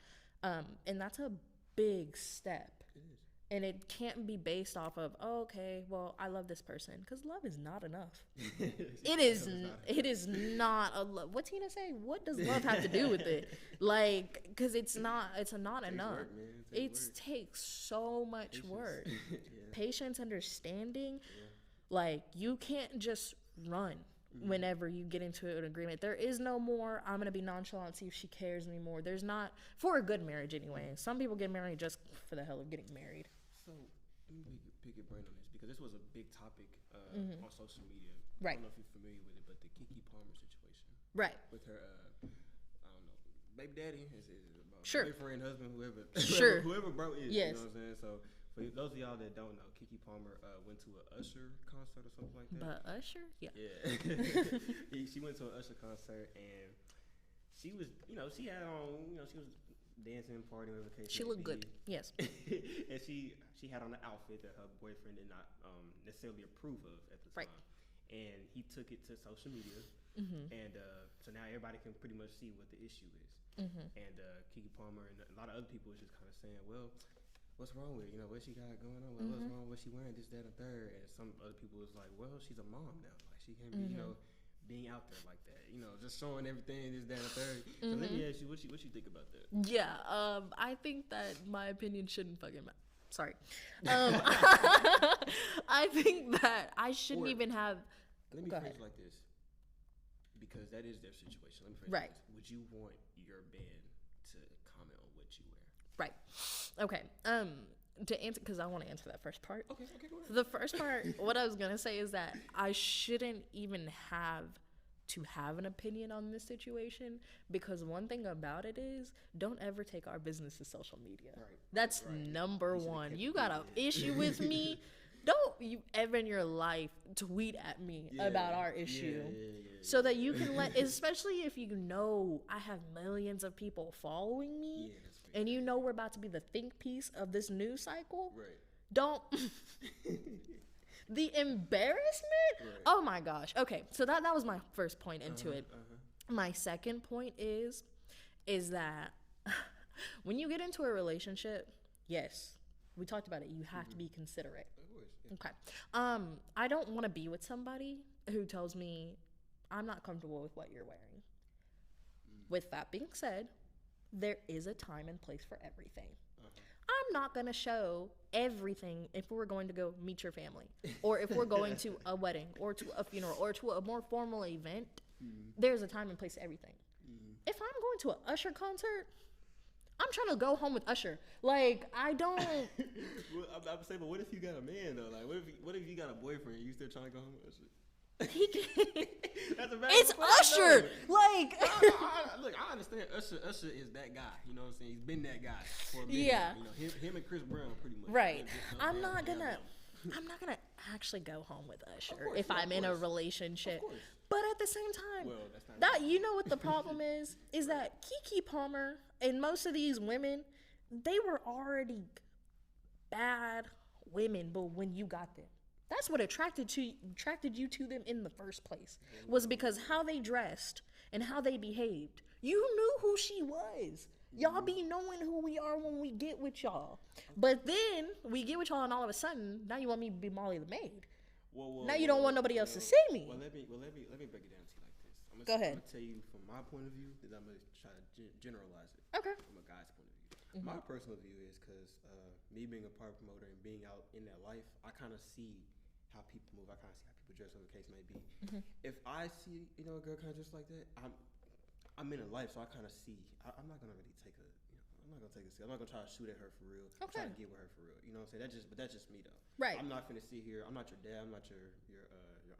And that's a big step. And it can't be based off of, oh, okay, well, I love this person. Because love is not enough. It is not a love. What's he going to say? What does love have to do with it? Like, because it's not enough. Work, it takes so much work. Patience, understanding. Yeah. Like, you can't just run whenever you get into an agreement. There is no more, I'm going to be nonchalant, see if she cares anymore. There's not, for a good marriage anyway. Some people get married just for the hell of getting married. So, let me pick your brain on this, because this was a big topic on social media. Right. I don't know if you're familiar with it, but the Keke Palmer situation. Right. With her, I don't know, baby daddy, is about sure. boyfriend, husband, whoever. Sure. whoever bro is, yes. You know what I'm saying? So, for those of y'all that don't know, Keke Palmer went to an Usher concert or something like that. But Usher? Yeah. She went to an Usher concert, and she was, she had on, she was dancing, partying, whatever case. She looked good, yes. And she had on an outfit that her boyfriend did not necessarily approve of at the time. Right. And he took it to social media, and so now everybody can pretty much see what the issue is. And Keke Palmer and a lot of other people was just kind of saying, well, what's wrong with it? What she got going on? What's wrong? What she wearing? This, that, and third. And some other people was like, well, she's a mom now. Like, she can't be, being out there like that. Just showing everything, this, that, and third. So let me ask you, what you think about that? Yeah, I think that my opinion shouldn't fucking matter. Sorry. I think that I shouldn't even have... Let me phrase it like this. Because that is their situation. Let me phrase it like this. Would you want your band to comment on what you wear? Right. Okay. To answer, because I want to answer that first part. Okay, go ahead. The first part, what I was gonna say is that I shouldn't even have to have an opinion on this situation, because one thing about it is, don't ever take our business to social media. Right. That's number one. You got an issue with me, don't you ever in your life tweet at me about our issue, so that you can especially if I have millions of people following me. And we're about to be the think piece of this news cycle. Right. Don't. The embarrassment? Right. Oh my gosh. Okay, so that was my first point into it. My second point is that when you get into a relationship, yes, we talked about it. You have to be considerate. Of course. Yeah. Okay. I don't want to be with somebody who tells me I'm not comfortable with what you're wearing. With that being said, there is a time and place for everything. I'm not going to show everything if we're going to go meet your family, or if we're going to a wedding, or to a funeral, or to a more formal event. There's a time and place to everything. If I'm going to an Usher concert, I'm trying to go home with Usher. Like, I don't... Well, I'm saying, but what if you got a man, though? Like, what if you got a boyfriend and you still trying to go home with Usher? He can. That's a very It's good question, Usher. though. Like, Look, I understand Usher is that guy. You know what I'm saying? He's been that guy for a minute. Yeah. You know, him and Chris Brown pretty much. right. They're I'm not gonna actually go home with Usher course, if yeah, I'm of in a course. relationship. Of course. But at the same time, Well, that's not that you know what the problem is that Keke Palmer and most of these women, they were already bad women, but when you got them, that's what attracted you to them in the first place, was because how they dressed and how they behaved. You knew who she was. Y'all be knowing who we are when we get with y'all. But then we get with y'all and all of a sudden, now you want me to be Molly the maid. Now you don't want nobody else to see me. Well, let me break it down to you like this. Go ahead. I'm gonna tell you from my point of view, because I'm gonna try to generalize it. Okay. From a guy's point of view, my personal view is because me being a part promoter and being out in that life, I kind of see how people move. I kind of see how people dress, whatever the case may be. If I see a girl kind of dressed like that, I'm in a life, so I kind of see. I'm not gonna really take a. I'm not gonna take a. I'm not gonna try to shoot at her for real. Okay. Try to get with her for real. You know what I'm saying? That's just me though. Right. I'm not finna sit here. I'm not your dad. I'm not your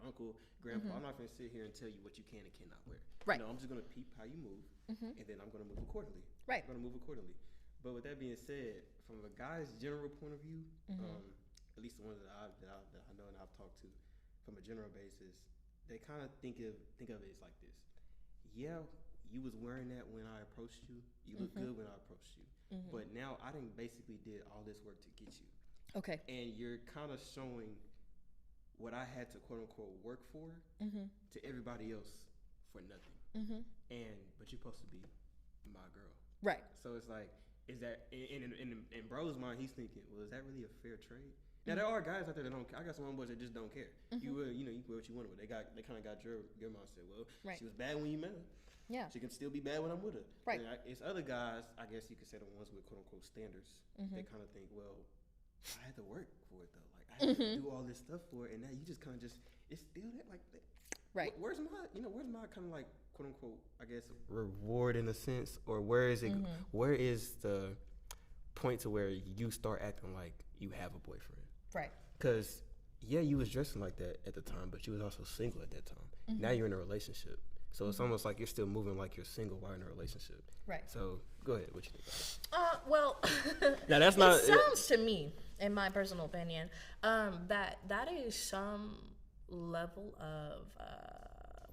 uncle, grandpa. I'm not finna sit here and tell you what you can and cannot wear. Right. I'm just gonna peep how you move, and then I'm gonna move accordingly. Right. I'm gonna move accordingly. But with that being said, from a guy's general point of view, at least the ones that I know and I've talked to, from a general basis, they kind of think of it as like this. Yeah, you was wearing that when I approached you. You look good when I approached you. But now I done basically did all this work to get you. Okay. And you're kind of showing what I had to quote unquote work for to everybody else for nothing. But you're supposed to be my girl. Right. So it's like, is that in bro's mind? He's thinking, well, is that really a fair trade? Now there are guys out there that don't. I got some homeboys that just don't care. You wear what you want with. They kind of got your mindset. Well, she was bad when you met her. Yeah. She can still be bad when I'm with her. Right. And it's other guys, I guess you could say the ones with quote unquote standards. They kind of think, well, I had to work for it though. Like I had to do all this stuff for it, and now you just kind of it's still that like that. Right. Where's my kind of like quote unquote, I guess, reward in a sense, or where is it? Where is the point to where you start acting like you have a boyfriend? Right. Because yeah, you was dressing like that at the time, but you was also single at that time. Now you're in a relationship. So it's almost like you're still moving like you're single while in a relationship. Right. So go ahead. What you think about it? Well, now that's not. It sounds to me, in my personal opinion, that is some level of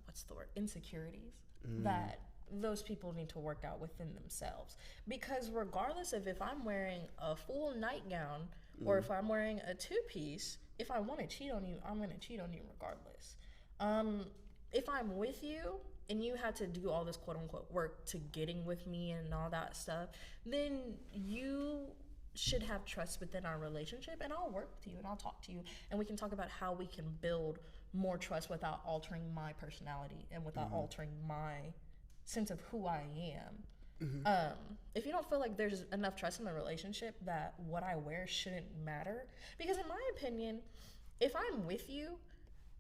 what's the word? Insecurities that those people need to work out within themselves. Because regardless of if I'm wearing a full nightgown or if I'm wearing a two-piece, if I want to cheat on you, I'm going to cheat on you regardless. If I'm with you and you had to do all this quote unquote work to getting with me and all that stuff, then you should have trust within our relationship, and I'll work with you and I'll talk to you and we can talk about how we can build more trust without altering my personality and without altering my sense of who I am. If you don't feel like there's enough trust in the relationship that what I wear shouldn't matter, because in my opinion, if I'm with you,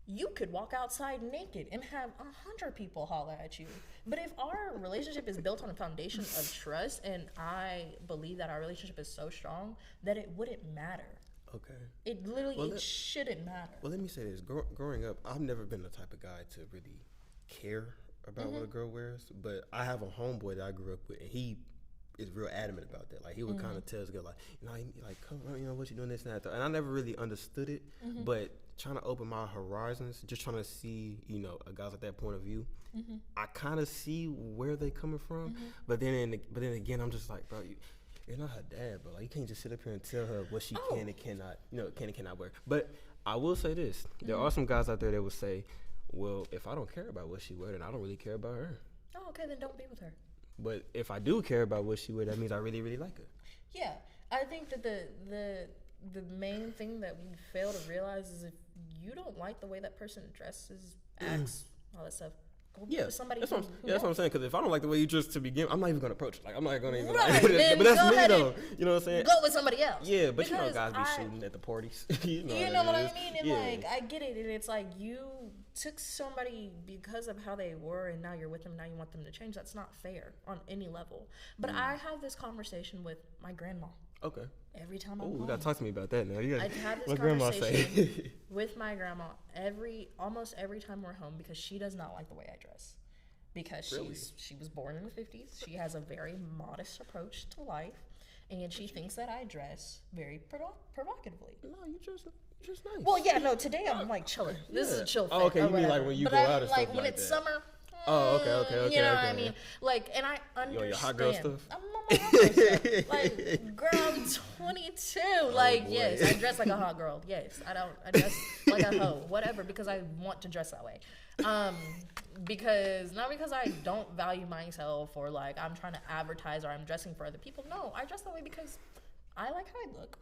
you could walk outside naked and have 100 people holler at you. But if our relationship is built on a foundation of trust, and I believe that our relationship is so strong that it wouldn't matter. Okay. It literally shouldn't matter. Well, let me say this. Growing up, I've never been the type of guy to really care about what a girl wears. But I have a homeboy that I grew up with, and he is real adamant about that. Like he would kind of tell his girl, like, come on, what you doing this and that. And I never really understood it, but trying to open my horizons, just trying to see, guys at that point of view, I kind of see where they coming from. But then again, I'm just like, bro, you're not her dad, bro. Like you can't just sit up here and tell her what she can and cannot wear. But I will say this: there are some guys out there that would say, well, if I don't care about what she wear, then I don't really care about her. Oh, okay, then don't be with her. But if I do care about what she wear, that means I really, really like her. Yeah, I think that the main thing that we fail to realize is if you don't like the way that person dresses, acts, all that stuff, go be with somebody. That's what I'm saying. Because if I don't like the way you dress to begin, I'm not even gonna approach it. Like I'm not gonna even. Right, but that's me though. You know what I'm saying? Go with somebody else. Yeah, but guys be shooting at the parties. you know what I mean? And like I get it, and it's like you took somebody because of how they were, and now you're with them. Now you want them to change. That's not fair on any level. But I have this conversation with my grandma Okay. Every time I'm Oh, home. you gotta talk to me about that now. You I gotta, have this what grandma say? conversation with my grandma almost every time we're home because she does not like the way I dress. Because Really? she was born in the 50s. She has a very modest approach to life, and she thinks that I dress very provocatively. No, you just nice. Well, yeah, no. Today I'm like chilling. This is a chill fit. Oh, okay. or You mean whatever. like when you but go I'm, out and like stuff when like it's that? summer. Oh, okay. You know what I mean? Like, and I understand. You on your hot girl stuff? I'm on my hot girl stuff. Like, girl, I'm 22. Like, boy. yes, I dress like a hot girl. Yes, I dress like a hoe. Whatever, because I want to dress that way. Because not because I don't value myself or like I'm trying to advertise or I'm dressing for other people. No, I dress that way because I like how I look.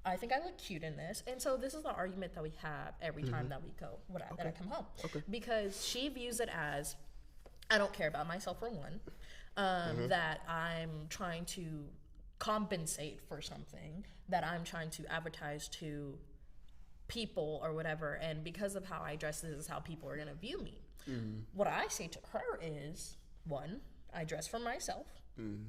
I think I look cute in this, and so this is the argument that we have every time that we go that I come home. Okay. Because she views it as I don't care about myself for one, that I'm trying to compensate for something, that I'm trying to advertise to people or whatever, and because of how I dress, this is how people are gonna view me. What I say to her is, one, I dress for myself.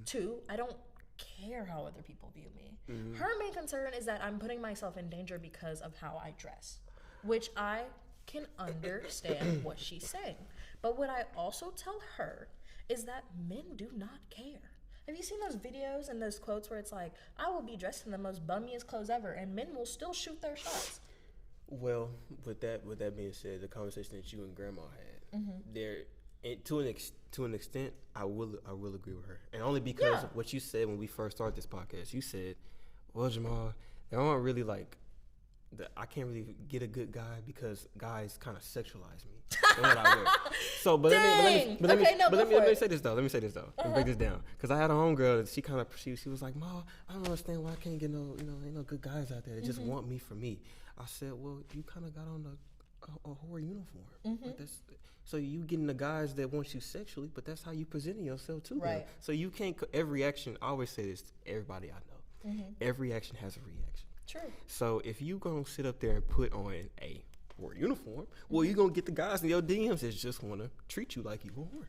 Two, I don't care how other people view me. Her main concern is that I'm putting myself in danger because of how I dress, which I can understand what she's saying. But what I also tell her is that men do not care. Have you seen those videos and those quotes where it's like, I will be dressed in the most bummiest clothes ever, and men will still shoot their shots? Well, with that being said, the conversation that you and Grandma had, there, and to an extent, I will agree with her, and only because what you said when we first started this podcast. You said, "Well, Jamal, there aren't really like, I can't really get a good guy because guys kind of sexualize me." And what I wear. So, but let me say this though. Let me break this down, because I had a homegirl that she was like, "Ma, I don't understand why I can't get ain't no good guys out there that just want me for me." I said, "Well, you kind of got on a whore uniform. Like so you getting the guys that want you sexually, but that's how you presenting yourself to them. So you can't. Every action, I always say this to everybody I know. Every action has a reaction. True. So if you gonna sit up there and put on a whore uniform, well, you gonna get the guys in your DMs that just want to treat you like you a whore.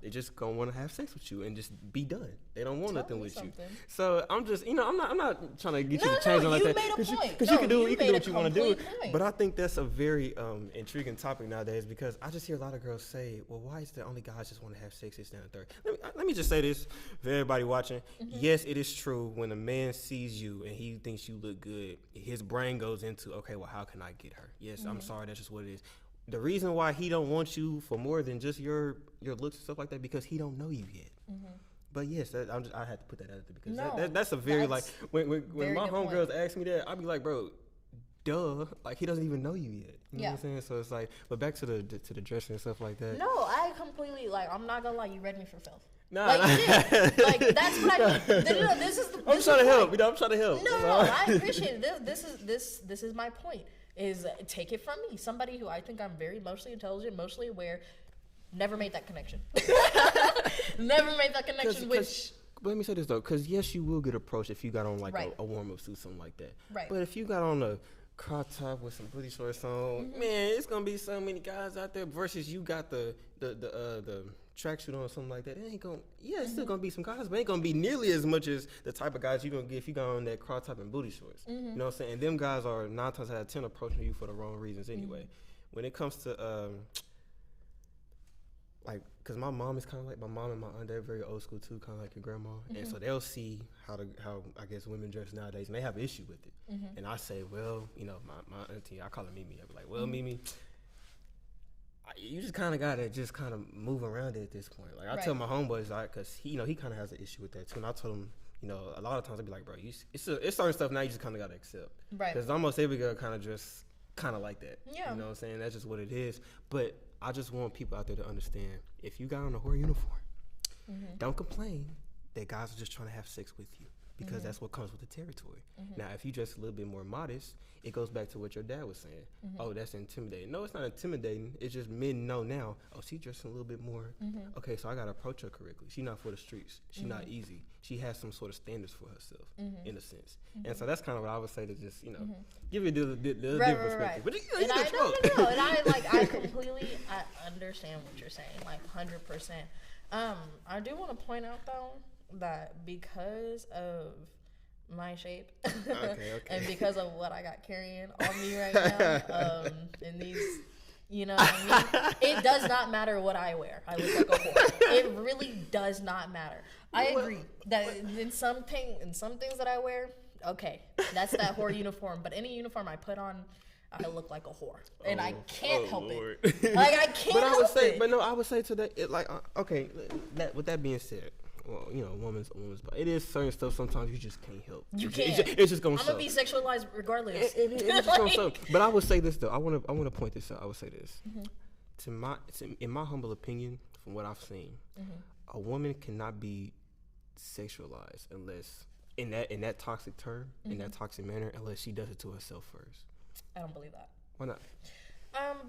They just gonna want to have sex with you and just be done. They don't want nothing with you. So I'm just, I'm not trying to get you to change on like that. Because you can do what you want to do. But I think that's a very intriguing topic nowadays, because I just hear a lot of girls say, "Well, why is the only guys just want to have sex, this, that, and the third?" Let me just say this for everybody watching. Yes, it is true. When a man sees you and he thinks you look good, his brain goes into, okay, well, how can I get her? Yes, I'm sorry, that's just what it is. The reason why he don't want you for more than just your looks and stuff like that, because he don't know you yet. But yes, I had to put that out there, because that's a very, like, when my homegirls ask me that, I'll be like, bro, duh, like, he doesn't even know you yet. You know what I'm saying? So it's like, but back to the dressing and stuff like that. No, I completely, like, I'm not gonna lie, you read me for filth. Nah, like, you did. Like, that's what I. No, this is. I'm trying to help. I'm trying to help. No, I appreciate it. This is my point. Is take it from me, somebody who I think I'm very emotionally intelligent, emotionally aware, never made that connection. Never made that connection. Which, let me say this though, because yes, you will get approached if you got on like a warm-up suit, something like that. Right. But if you got on a crop top with some booty shorts on, man, it's gonna be so many guys out there. Versus you got the tracksuit on or something like that. It ain't gonna. Yeah, it's still gonna be some guys, but it ain't gonna be nearly as much as the type of guys you gonna get if you got on that crop top and booty shorts. You know what I'm saying? And them guys are 9 times out of 10 approaching you for the wrong reasons anyway. When it comes to like, cause my mom is kind of like, my mom and my aunt, they're very old school too, kind of like your grandma, and so they'll see how I guess women dress nowadays, and they have an issue with it. And I say, well, my auntie, I call her Mimi. I be like, well, Mimi, you just kind of gotta just kind of move around it at this point. Like, I tell my homeboys, cause he kind of has an issue with that too, and I told him, a lot of times I'd be like, bro, it's certain stuff now you just kind of gotta accept, because almost every girl kind of just kind of like that. You know what I'm saying? That's just what it is. But I just want people out there to understand, if you got on a whore uniform, don't complain that guys are just trying to have sex with you, because that's what comes with the territory. Now, if you dress a little bit more modest, it goes back to what your dad was saying. Oh, that's intimidating. No, it's not intimidating. It's just men know now, oh, she dressing a little bit more. Okay, so I got to approach her correctly. She's not for the streets. She's not easy. She has some sort of standards for herself, in a sense. And so that's kind of what I would say, to just, give you the different perspective. But and I completely understand what you're saying, like 100%. I do want to point out, though, that because of my shape, Okay. and because of what I got carrying on me right now, in these, you know what I mean? It does not matter what I wear. I look like a whore. It really does not matter. I agree that in some things that I wear, okay, that's that whore uniform. But any uniform I put on, I look like a whore, and I can't help Lord. it. Like I can't. But I would help say, it. but no, I would say to that, like, okay. With that being said, well, you know, woman's, but it is certain stuff sometimes you just can't help. You can't. It's just gonna. I'm gonna be sexualized regardless. It's just gonna show. But I would say this though. I want to point this out. I would say this. In my humble opinion, from what I've seen, a woman cannot be sexualized unless in that toxic term, in that toxic manner, unless she does it to herself first. I don't believe that. Why not?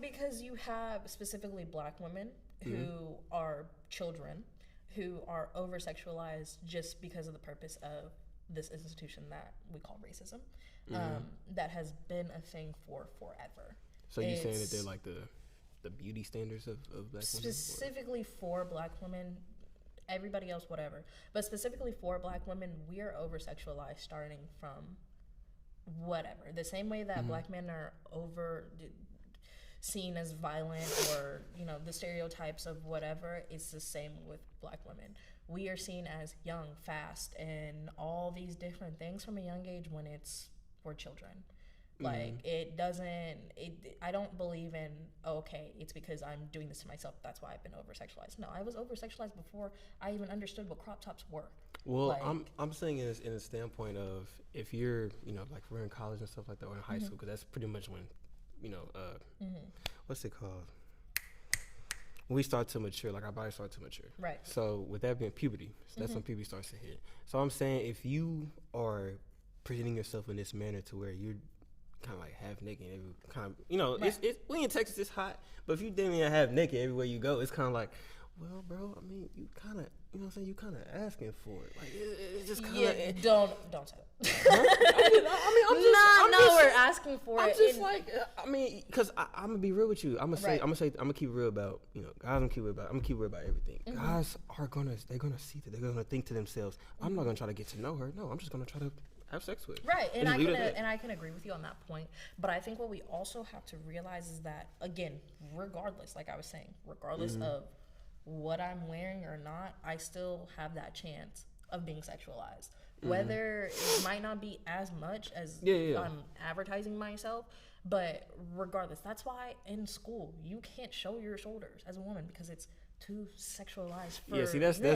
Because you have specifically black women who are children who are over sexualized just because of the purpose of this institution that we call racism, that has been a thing for forever. So you're saying that they're like the beauty standards of black women? Specifically for black women, everybody else, whatever. But specifically for black women, we are over sexualized starting from whatever. The same way that black men are over seen as violent, or you know, the stereotypes of whatever, it's the same with black women. We are seen as young, fast, and all these different things from a young age when we're children. Like I don't believe in, okay, it's because I'm doing this to myself, that's why I've been over sexualized. No, I was over sexualized before I even understood what crop tops were. Well, like, I'm saying it in a standpoint of, if you're, you know, like we're in college and stuff like that, or in high school, because that's pretty much when, you know, what's it called? When we start to mature, like our body starts to mature. Right. So with that being puberty, so that's when puberty starts to hit. So I'm saying, if you are presenting yourself in this manner to where you're kind of like half naked, kind of, you know, it's we in Texas, it's hot, but if you damn near half naked everywhere you go, it's kind of like, well, bro, I mean, you kind of, you know what I'm saying, you kind of asking for it. Like, it's just kind of... Don't say that. We're asking for it. I'm just like, I mean, because I'm going to be real with you. I'm going to keep real about, you know, guys, I'm going to keep real about everything. Guys are going to, they're going to see that. They're going to think to themselves, I'm not going to try to get to know her. No, I'm just going to try to have sex with her. Right, and I can agree with you on that point. But I think what we also have to realize is that, again, regardless, like I was saying, regardless of what I'm wearing or not, I still have that chance of being sexualized. Whether it might not be as much as I'm advertising myself, but regardless, that's why in school you can't show your shoulders as a woman, because it's too sexualized for that's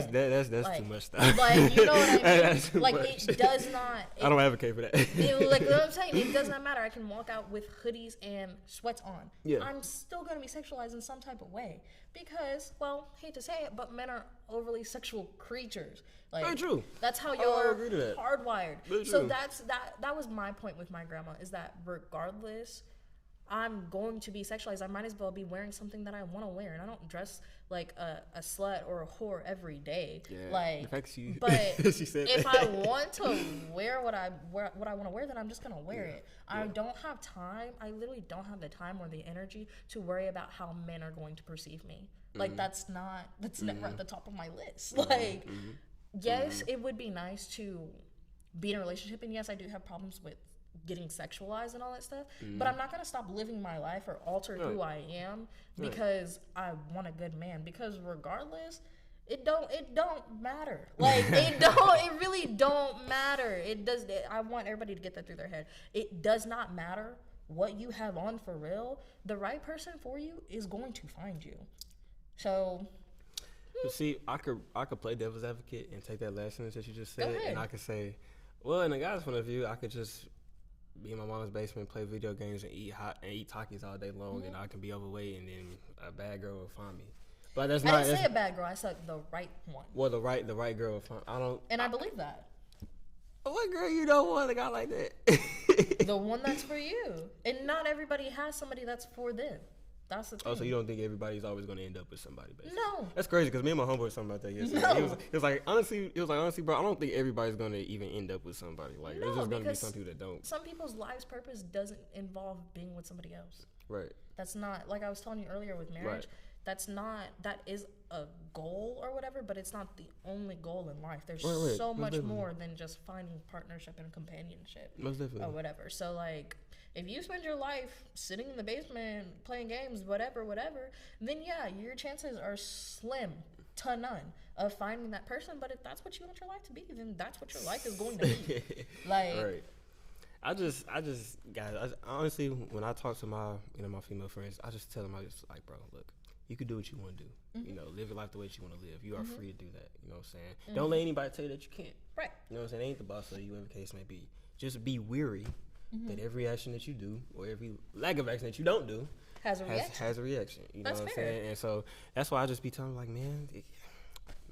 like, too much stuff. Like, you know what I mean? Like, it does not. I don't advocate for that. Like what I'm saying, it does not matter. I can walk out with hoodies and sweats on. Yeah. I'm still gonna be sexualized in some type of way, because, well, hate to say it, but men are overly sexual creatures. Like, very true. That's how you're hardwired. So that was my point with my grandma, is that regardless, I'm going to be sexualized. I might as well be wearing something that I want to wear, and I don't dress like a slut or a whore every day. Yeah, like, but if I want to wear what I want to wear, then I'm just gonna wear it. I don't have time. I literally don't have the time or the energy to worry about how men are going to perceive me. Like, that's never at the top of my list. Like, yes, it would be nice to be in a relationship, and yes, I do have problems with getting sexualized and all that stuff, but I'm not gonna stop living my life or alter who I am because I want a good man, because regardless, it don't matter. Like, it really don't matter. I want everybody to get that through their head. It does not matter what you have on for real. The right person for you is going to find you. So, you see, I could play devil's advocate and take that last sentence that you just said, and I could say, well, in a guy's point of view, I could just be in my mom's basement, play video games, and eat Takis all day long, and I can be overweight, and then a bad girl will find me. But that's not. I didn't say a bad girl. I said the right one. Well, the right girl will find. I believe that. What girl you don't want a guy like that? The one that's for you, and not everybody has somebody that's for them. That's the thing. Oh, so you don't think everybody's always going to end up with somebody, basically? No. That's crazy, because me and my homeboy were talking about that yesterday. No. He was like, honestly, bro, I don't think everybody's going to even end up with somebody. Like, there's just going to be some people that don't. Some people's life's purpose doesn't involve being with somebody else. Right. That's not, like I was telling you earlier with marriage, that is a goal or whatever, but it's not the only goal in life. There's Right, so much definitely. more than just finding partnership and companionship Most definitely. or whatever. So like, if you spend your life sitting in the basement playing games, whatever, then yeah, your chances are slim to none of finding that person. But if that's what you want your life to be, then that's what your life is going to be. Like, Right. I just, guys, honestly, when I talk to my, my female friends, I just tell them, I just like, bro, look, you can do what you want to do. Live your life the way that you want to live. You are free to do that. You know what I'm saying? Don't let anybody tell you that you can't. right. You know what I'm saying? They ain't the boss of you, whatever the case may be. Just be weary that every action that you do, or every lack of action that you don't do, Has a reaction. has a reaction. You know That's what I'm fair. saying? And so that's why I just be telling them, like, man,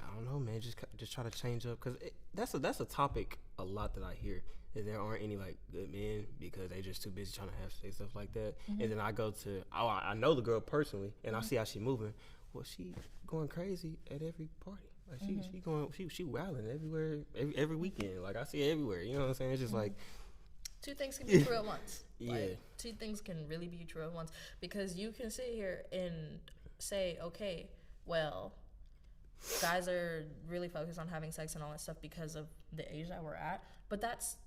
I don't know, man. Just try to change up, because that's a topic a lot that I hear. That there aren't any like good men because they just too busy trying to have sex, stuff like that. And then I go to, I know the girl personally, and I see how she moving. Well, she going crazy at every party. Like she wilding everywhere, every weekend. Like I see it everywhere. You know what I'm saying? It's just like Two things can be true at once. Yeah. Like, two things can really be true at once, because you can sit here and say, okay, well, guys are really focused on having sex and all that stuff because of the age that we're at, but that's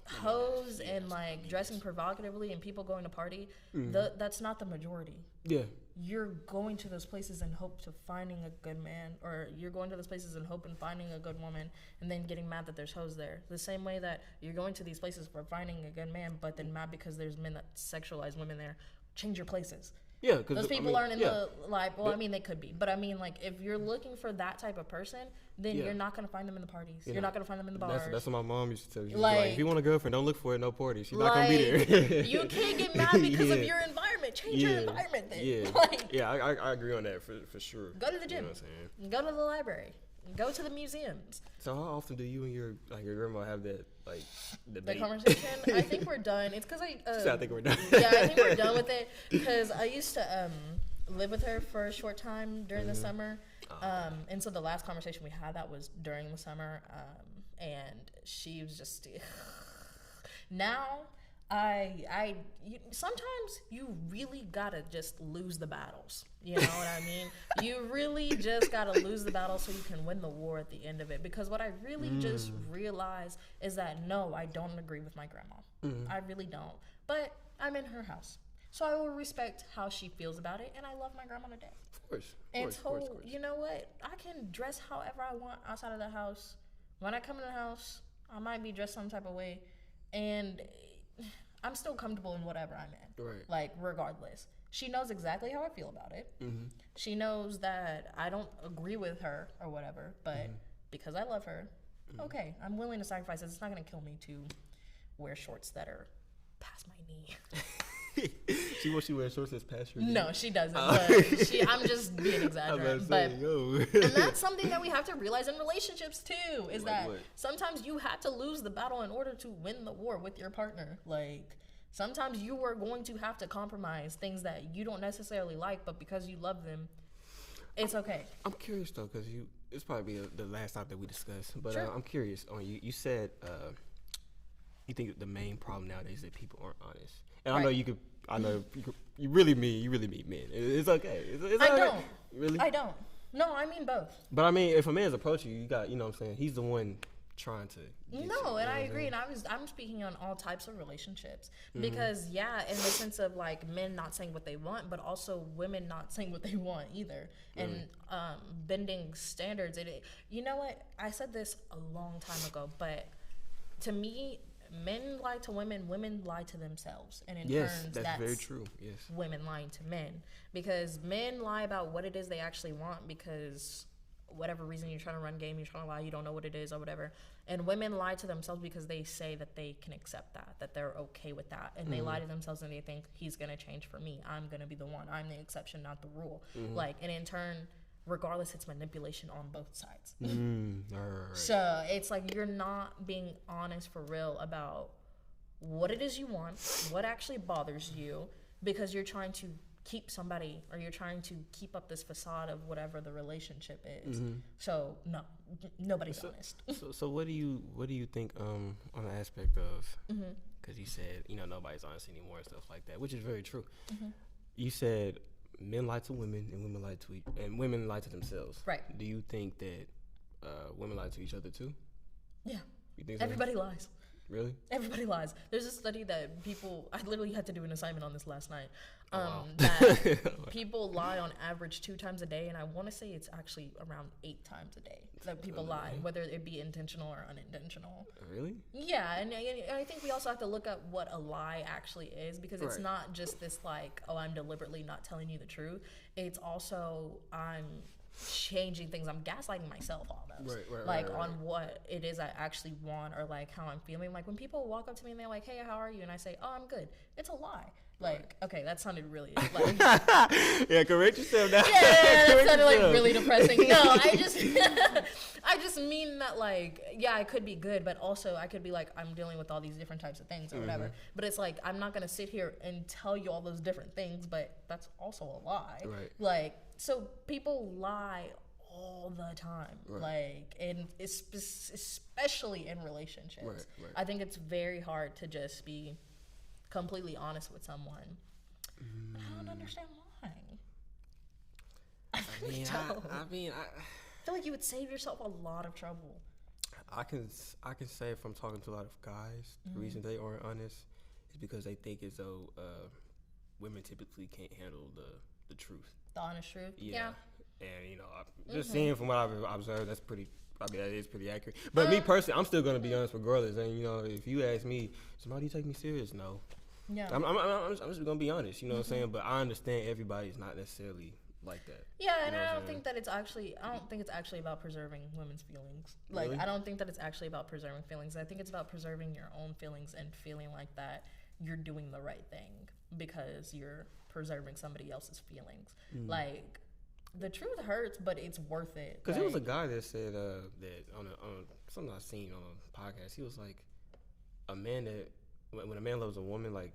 hoes and like dressing provocatively and people going to party. That's not the majority. yeah. You're going to those places in hope to finding a good man, or you're going to those places in hope and finding a good woman, and then getting mad that there's hoes there. The same way that you're going to these places for finding a good man, but then mad because there's men that sexualize women there. Change your places. Yeah, because Those people aren't in the life. Well, I mean, they could be, but I mean, like, if you're looking for that type of person, then you're not gonna find them in the parties. You're not gonna find them in the bars. That's what my mom used to tell you. Like, if you want a girlfriend, don't look for it, no party. She's not gonna be there. You can't get mad because of your environment. Change your environment then. Yeah, Like, yeah, I agree on that for sure. go to the gym. You know what I'm saying? Go to the library. Go to the museums. So how often do you and your grandma have that like debate? The conversation. I think we're done. It's because I think we're done. Yeah, I think we're done with it, because I used to live with her for a short time during the summer, and so the last conversation we had, that was during the summer, and she was just now sometimes you really gotta just lose the battles. You know what I mean? You really just gotta lose the battle so you can win the war at the end of it. Because what I really just realized is that no, I don't agree with my grandma. I really don't. But I'm in her house, so I will respect how she feels about it, and I love my grandma to death. Of course. And so, you know what? I can dress however I want outside of the house. When I come in the house, I might be dressed some type of way, and I'm still comfortable in whatever I'm in. Right. Like, regardless. She knows exactly how I feel about it. She knows that I don't agree with her or whatever, but because I love her, okay, I'm willing to sacrifice it. It's not going to kill me to wear shorts that are past my knee. She wants you wear shorts that's past your knee? No, she doesn't. But I'm just being exaggerating. And that's something that we have to realize in relationships too, is that sometimes you have to lose the battle in order to win the war with your partner. Like, sometimes you are going to have to compromise things that you don't necessarily like, but because you love them, it's okay. I'm curious though, because it's probably the last topic that we discussed, but Sure. I'm curious on you. You said you think the main problem nowadays is that people aren't honest, and I know you really mean men. It's okay. It's I all right. don't. Really? I don't. No, I mean both. But I mean, if a man's approaching you, you got, you know what I'm saying, he's the one trying to get No, you, and I know what agree, I'm and I'm speaking on all types of relationships, because in the sense of like men not saying what they want, but also women not saying what they want either, and bending standards. You know what? I said this a long time ago, but to me, men lie to women, women lie to themselves, and in Yes, turns, that's very true. Yes. women lying to men, because men lie about what it is they actually want, because whatever reason you're trying to run game, you're trying to lie, you don't know what it is or whatever. And women lie to themselves because they say that they can accept that they're okay with that, and they lie to themselves and they think he's gonna change for me, I'm gonna be the one, I'm the exception, not the rule. Like, and in turn, regardless, it's manipulation on both sides. All right. So it's like you're not being honest for real about what it is you want, what actually bothers you, because you're trying to keep somebody, or you're trying to keep up this facade of whatever the relationship is. So no, nobody's honest. So what do you think on the aspect of, because you said, you know, nobody's honest anymore and stuff like that, which is very true. You said men lie to women and women lie to themselves. Right. Do you think that women lie to each other too? Yeah. You think so? Everybody lies. Really? Everybody lies. There's a study that I literally had to do an assignment on this last night. Wow. That people lie on average 2 times a day, and I want to say it's actually around 8 times a day that people lie, whether it be intentional or unintentional. Really? Yeah, and I think we also have to look at what a lie actually is, because it's not just this like, oh, I'm deliberately not telling you the truth. It's also I'm changing things. I'm gaslighting myself almost. Right. On what it is I actually want, or like how I'm feeling. Like when people walk up to me and they're like, hey, how are you? And I say, oh, I'm good. It's a lie. Like, okay, that sounded really like yeah, correct yourself now. Yeah, that sounded like really depressing. No, I just mean that, like, yeah, I could be good, but also I could be like, I'm dealing with all these different types of things or whatever. But it's like, I'm not gonna sit here and tell you all those different things, but that's also a lie. Right. Like, so people lie all the time, like, and especially in relationships. Right. I think it's very hard to just be completely honest with someone. But I don't understand why. I feel like you would save yourself a lot of trouble. I can say if I'm talking to a lot of guys, the reason they aren't honest is because they think as though women typically can't handle the truth. The honest truth. Yeah. And just seeing from what I've observed, that is pretty accurate. But me personally, I'm still gonna be honest regardless. And if you ask me, somebody take me serious? No. Yeah. I'm just gonna be honest. You know what I'm saying? But I understand everybody's not necessarily like that. Yeah, and I don't think it's actually about preserving women's feelings. Like, really? I don't think that it's actually about preserving feelings. I think it's about preserving your own feelings and feeling like that you're doing the right thing because you're preserving somebody else's feelings. Like, the truth hurts, but it's worth it. Because there was a guy that said that on something I seen on a podcast. He was like, a man that when a man loves a woman, like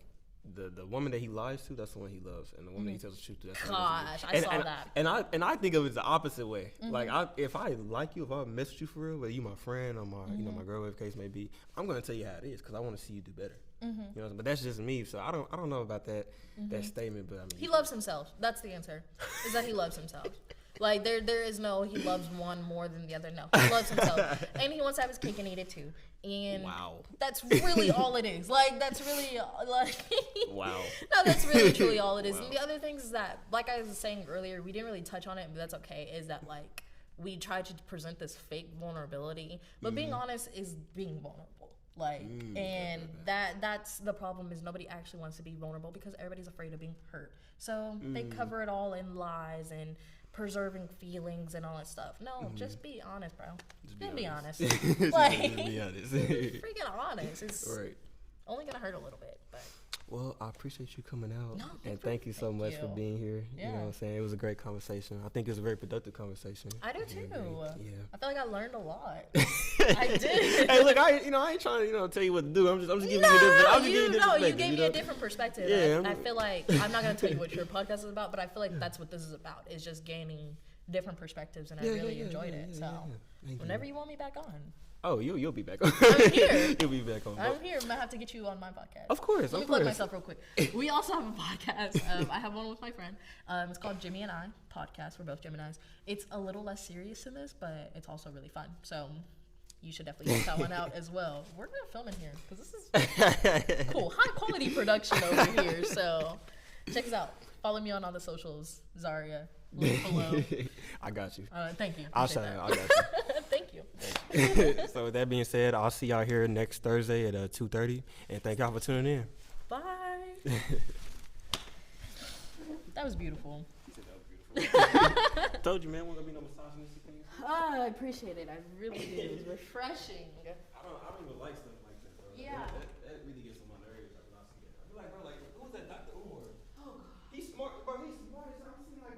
the woman that he lies to, that's the one he loves, and the woman that he tells the truth to, that's the one he loves. I saw that. And I think of it the opposite way. Like if I like you, if I mess with you for real, whether you my friend or my my girl, whatever the case may be, I'm gonna tell you how it is because I want to see you do better. But that's just me. So I don't know about that statement, but I mean, he loves himself. That's the answer. Is that he loves himself. Like there is no he loves one more than the other. No, he loves himself, and he wants to have his cake and eat it too. And that's really all it is. Like that's really like wow. No, that's really truly all it is. And the other things is that, like I was saying earlier, we didn't really touch on it, but that's okay. Is that like we try to present this fake vulnerability, but being honest is being vulnerable. Like, and that's the problem is nobody actually wants to be vulnerable because everybody's afraid of being hurt. So they cover it all in lies and preserving feelings and all that stuff. No, just be honest, bro. Just be honest. Like, be honest. Freaking honest. It's only gonna hurt a little bit, but. Well, I appreciate you coming out, and thank you so much for being here. Yeah. You know what I'm saying? It was a great conversation. I think it was a very productive conversation. I do too. Yeah. I feel like I learned a lot. I did. Hey, look, I ain't trying to tell you what to do. I'm just giving you a different. You gave me a different perspective. Yeah, I feel like I'm not gonna tell you what your podcast is about, but I feel like that's what this is about. Is just gaining different perspectives, and I really enjoyed it. So whenever you want me back on. Oh, you'll be back on. I'm here. You'll be back on. I'm here. I might have to get you on my podcast. Of course. Let me plug myself real quick. We also have a podcast. I have one with my friend. It's called Jimmy and I podcast. We're both Geminis. It's a little less serious than this, but it's also really fun. So you should definitely check that one out as well. We're gonna film in here because this is cool, high quality production over here. So check us out. Follow me on all the socials. Zauria. Link below. I got you. Thank you. I'll shout out. I got you. Thank you. So with that being said, I'll see y'all here next Thursday at 2:30, and thank y'all for tuning in. Bye. That was beautiful. Told you, man, we're gonna be no misogynistic things. I appreciate it. I really do. It was refreshing. I don't even like stuff like that, bro. Yeah. That really gets